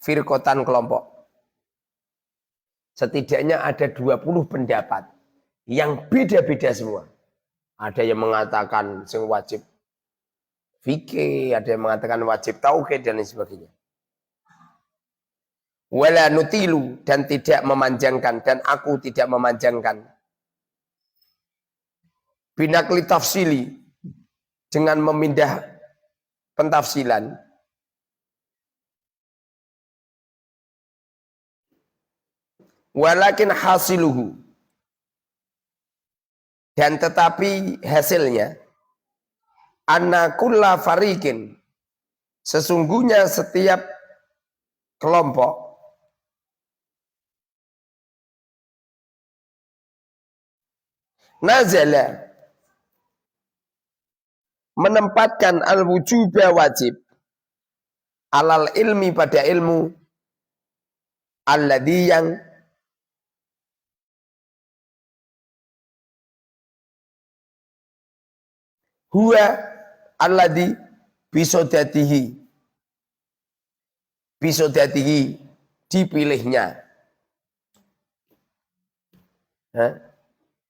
Firqotan kelompok. Setidaknya ada 20 pendapat yang beda-beda semua. Ada yang mengatakan sing wajib fikih, ada yang mengatakan wajib tauhid dan lain sebagainya. Wala nutilu, dan tidak memanjangkan, dan aku tidak memanjangkan. Binakli tafsili, dengan memindah pentafsilan. Walakin hasiluhu, dan tetapi hasilnya, anna kulla fariqin, sesungguhnya setiap kelompok nazala, menempatkan al-wujuba wajib, alal ilmi pada ilmu, alladhi yang huwa alladhi bisodatihi, dipilihnya.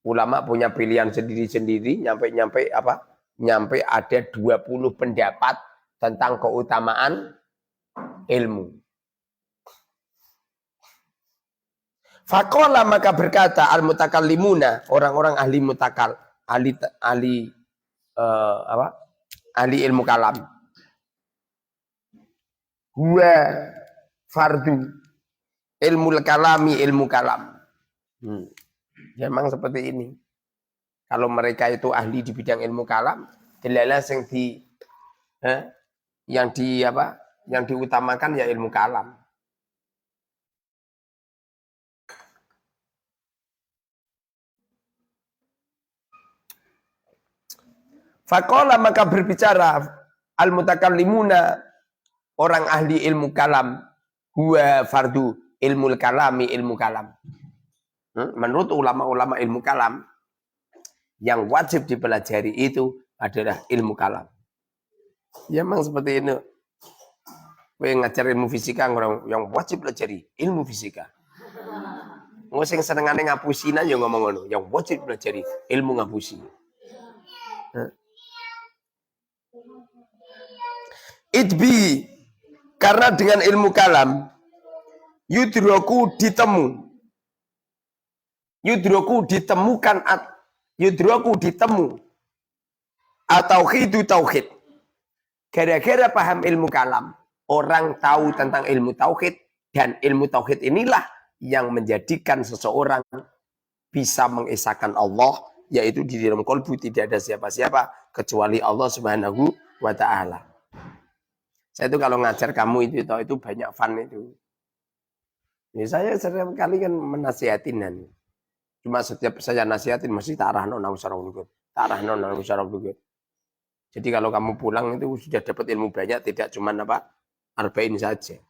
Ulama punya pilihan sendiri-sendiri, nyampe apa? Nyampe ada 20 pendapat tentang keutamaan ilmu. Faqala, maka berkata al-mutakallimuna, orang-orang ahli mutakal, ahli ilmu kalam. Huwa fardu, ilmu kalami, ilmu kalam. Ya, memang seperti ini. Kalau mereka itu ahli di bidang ilmu kalam, jelas yang diutamakan ya ilmu kalam. Faqala maka berbicara al-mutakallimuna orang ahli ilmu kalam huwa fardu ilmu kalami ilmu kalam. Menurut ulama-ulama ilmu kalam yang wajib dipelajari itu adalah ilmu kalam. Ya memang seperti ini. Kowe ngajar ilmu fisika orang yang wajib pelajari ilmu fisika. Wong sing senengane ngapusinan ya ngomong ngono, yang wajib pelajari ilmu ngapusi. Itbi karena dengan ilmu kalam yudroku ditemu atau tauhid. Gara-gara paham ilmu kalam, orang tahu tentang ilmu tauhid, dan ilmu tauhid inilah yang menjadikan seseorang bisa mengesahkan Allah, yaitu di dalam kolbu tidak ada siapa-siapa kecuali Allah Subhanahu wa Ta'ala. Saya itu kalau ngajar kamu itu banyak fun itu. Ya, saya sering kali kan menasihatin kan. Cuma setiap saya nasihatin mesti tarahno nang sarang lugut. Tarahno nang sarang lugut. Jadi kalau kamu pulang itu sudah dapat ilmu banyak, tidak cuma arba'in saja.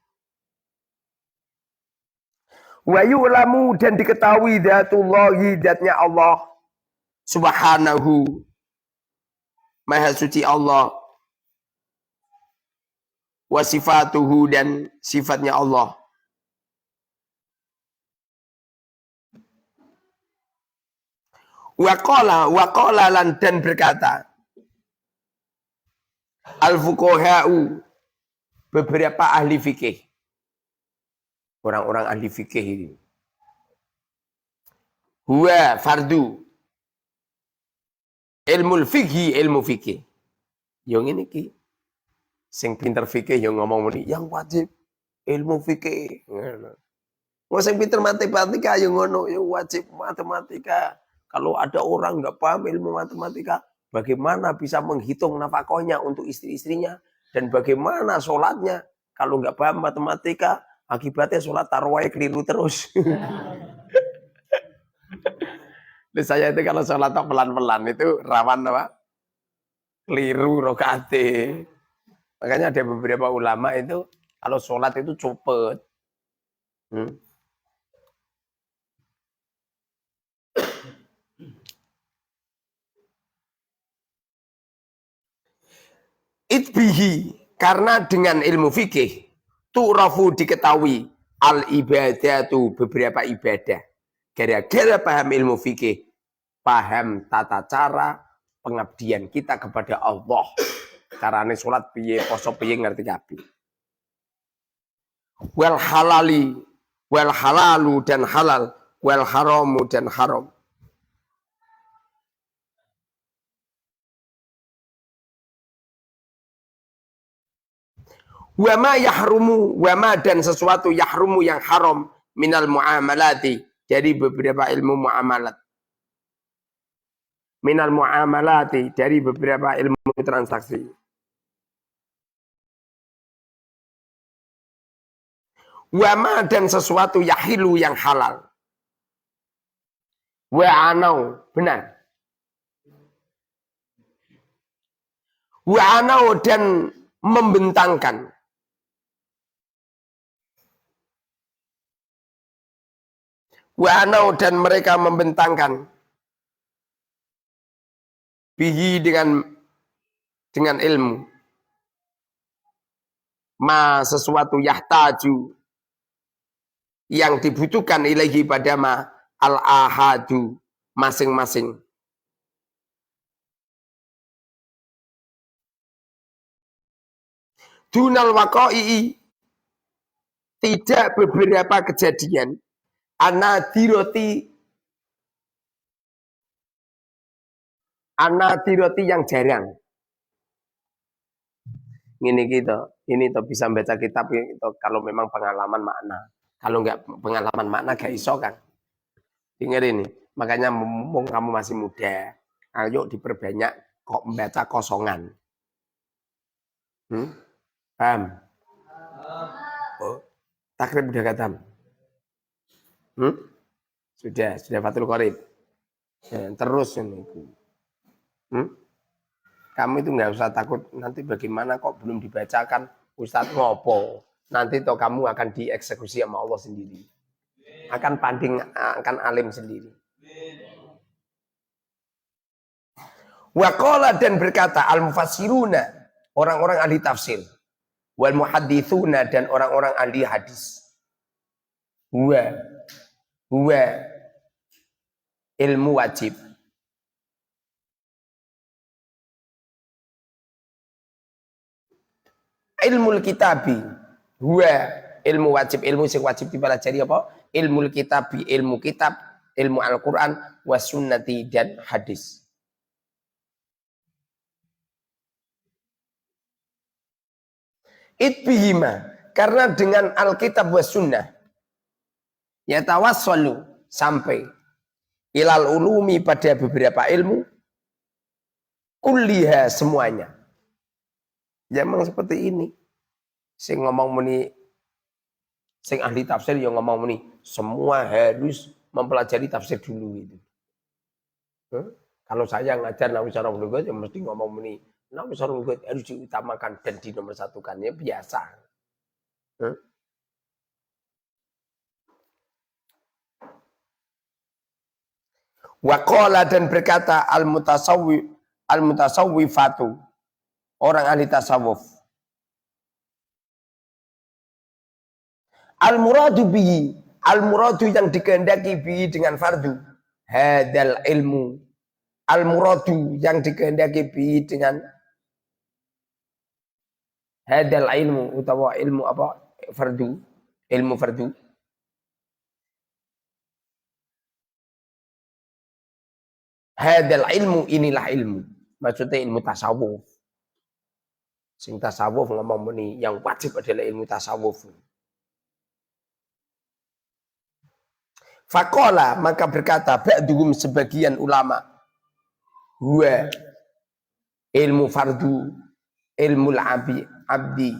Wa yu'lamu dan diketahui dzatullahi dzatnya Allah Subhanahu Maha suci Allah, wa sifatuhu dan sifatnya Allah. Waqala lan dan berkata al-fuqaha'u beberapa ahli fikih. Orang-orang ahli fikih ini. Huwa fardu ilmu fikih. Yang ini ki sing pinter fikih yang ngomong ini yang wajib ilmu fikih. Wong sing pinter matematika yang ngono yang wajib matematika. Kalau ada orang nggak paham ilmu matematika, bagaimana bisa menghitung nafkahnya untuk istri-istrinya dan bagaimana sholatnya kalau nggak paham matematika, akibatnya sholat tarawih keliru terus. Saya itu kalau sholat pelan-pelan itu rawan apa? Keliru rokaate. Makanya ada beberapa ulama itu kalau sholat itu cepet. Itbihi karena dengan ilmu fikih tu'rafu diketahui al ibadatu beberapa ibadah. Gara-gara paham ilmu fikih, paham tata cara pengabdian kita kepada Allah. Carane sholat piye, poso piye ngerti kabeh. Wal halalu dan halal, wal haramu dan haram. Wama dan sesuatu yahrumu yang haram minal muamalati dari beberapa ilmu muamalat. Minal muamalati dari beberapa ilmu transaksi. Wama dan sesuatu yahilu yang halal. Wa'anau benar. Wa'anau dan membentangkan. Wa'anau dan mereka membentangkan bihi dengan ilmu. Ma sesuatu yahtaju yang dibutuhkan ilahi pada ma al-ahadu masing-masing. Dunal waqa'i tidak beberapa kejadian anadiroti yang jarang. Ini bisa baca kitab itu kalau memang pengalaman makna. Kalau enggak pengalaman makna gak iso kan. Dengar ini. Makanya mumpung kamu masih muda, ayo diperbanyak kok membaca kosongan. Paham? Oh, takrib udah khatam. Sudah Fathul Qorib. Ya, terus ini. Kamu itu nggak usah takut nanti bagaimana kok belum dibacakan Ustadz ngopo. Nanti toh kamu akan dieksekusi sama Allah sendiri. Akan alim sendiri. Waqala dan berkata al-mufassiruna, orang-orang ahli tafsir. Wal muhadditsuna dan orang-orang ahli hadis. Huwa ilmu wajib. Ilmu kitabi huwa ilmu wajib, ilmu sing wajib dipelajari apa? Ilmu kitabi, ilmu kitab, ilmu Al-Qur'an, was sunnati dan hadis. Itbihima, karena dengan Alkitab was sunnah yatawassalu sampai ilal ulumi pada beberapa ilmu kulliha semuanya. Ya memang seperti ini. Sing ngomong muni, sing ahli tafsir yang ngomong muni, semua harus mempelajari tafsir dulu itu. Kalau saya ngajar Nawawi Syarahul Lugat, ya mesti ngomong muni, Nawawi Syarahul Lugat harus diutamakan dan dinomorsatukannya biasa. Waqala dan berkata al-mutasawwifatu, orang ahli tasawuf. Al-muradu bihi, al-muradu yang dikehendaki bihi dengan fardu. Hadal ilmu. Al-muradu yang dikehendaki bihi dengan hadal ilmu, utawa ilmu apa? Fardu. Ilmu fardu. Hadal ilmu, inilah ilmu. Maksudnya ilmu tasawuf. Sing tasawuf ngomong muni yang wajib adalah ilmu tasawuf. Faqala, maka berkata ba'duhum sebagian ulama, huwa ilmu fardu, ilmu abdi.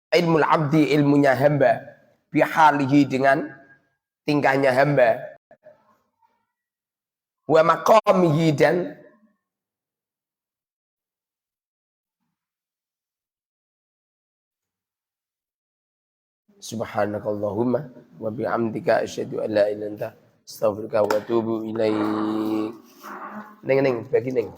Ilmu abdi, ilmunya hamba, bihalihi dengan tingkahnya hamba. Wa maqamihi dan subhanakallahumma wa bihamdika asyhadu an la ilaha illa anta astaghfiruka wa atubu ilaik. Neng bagi neng.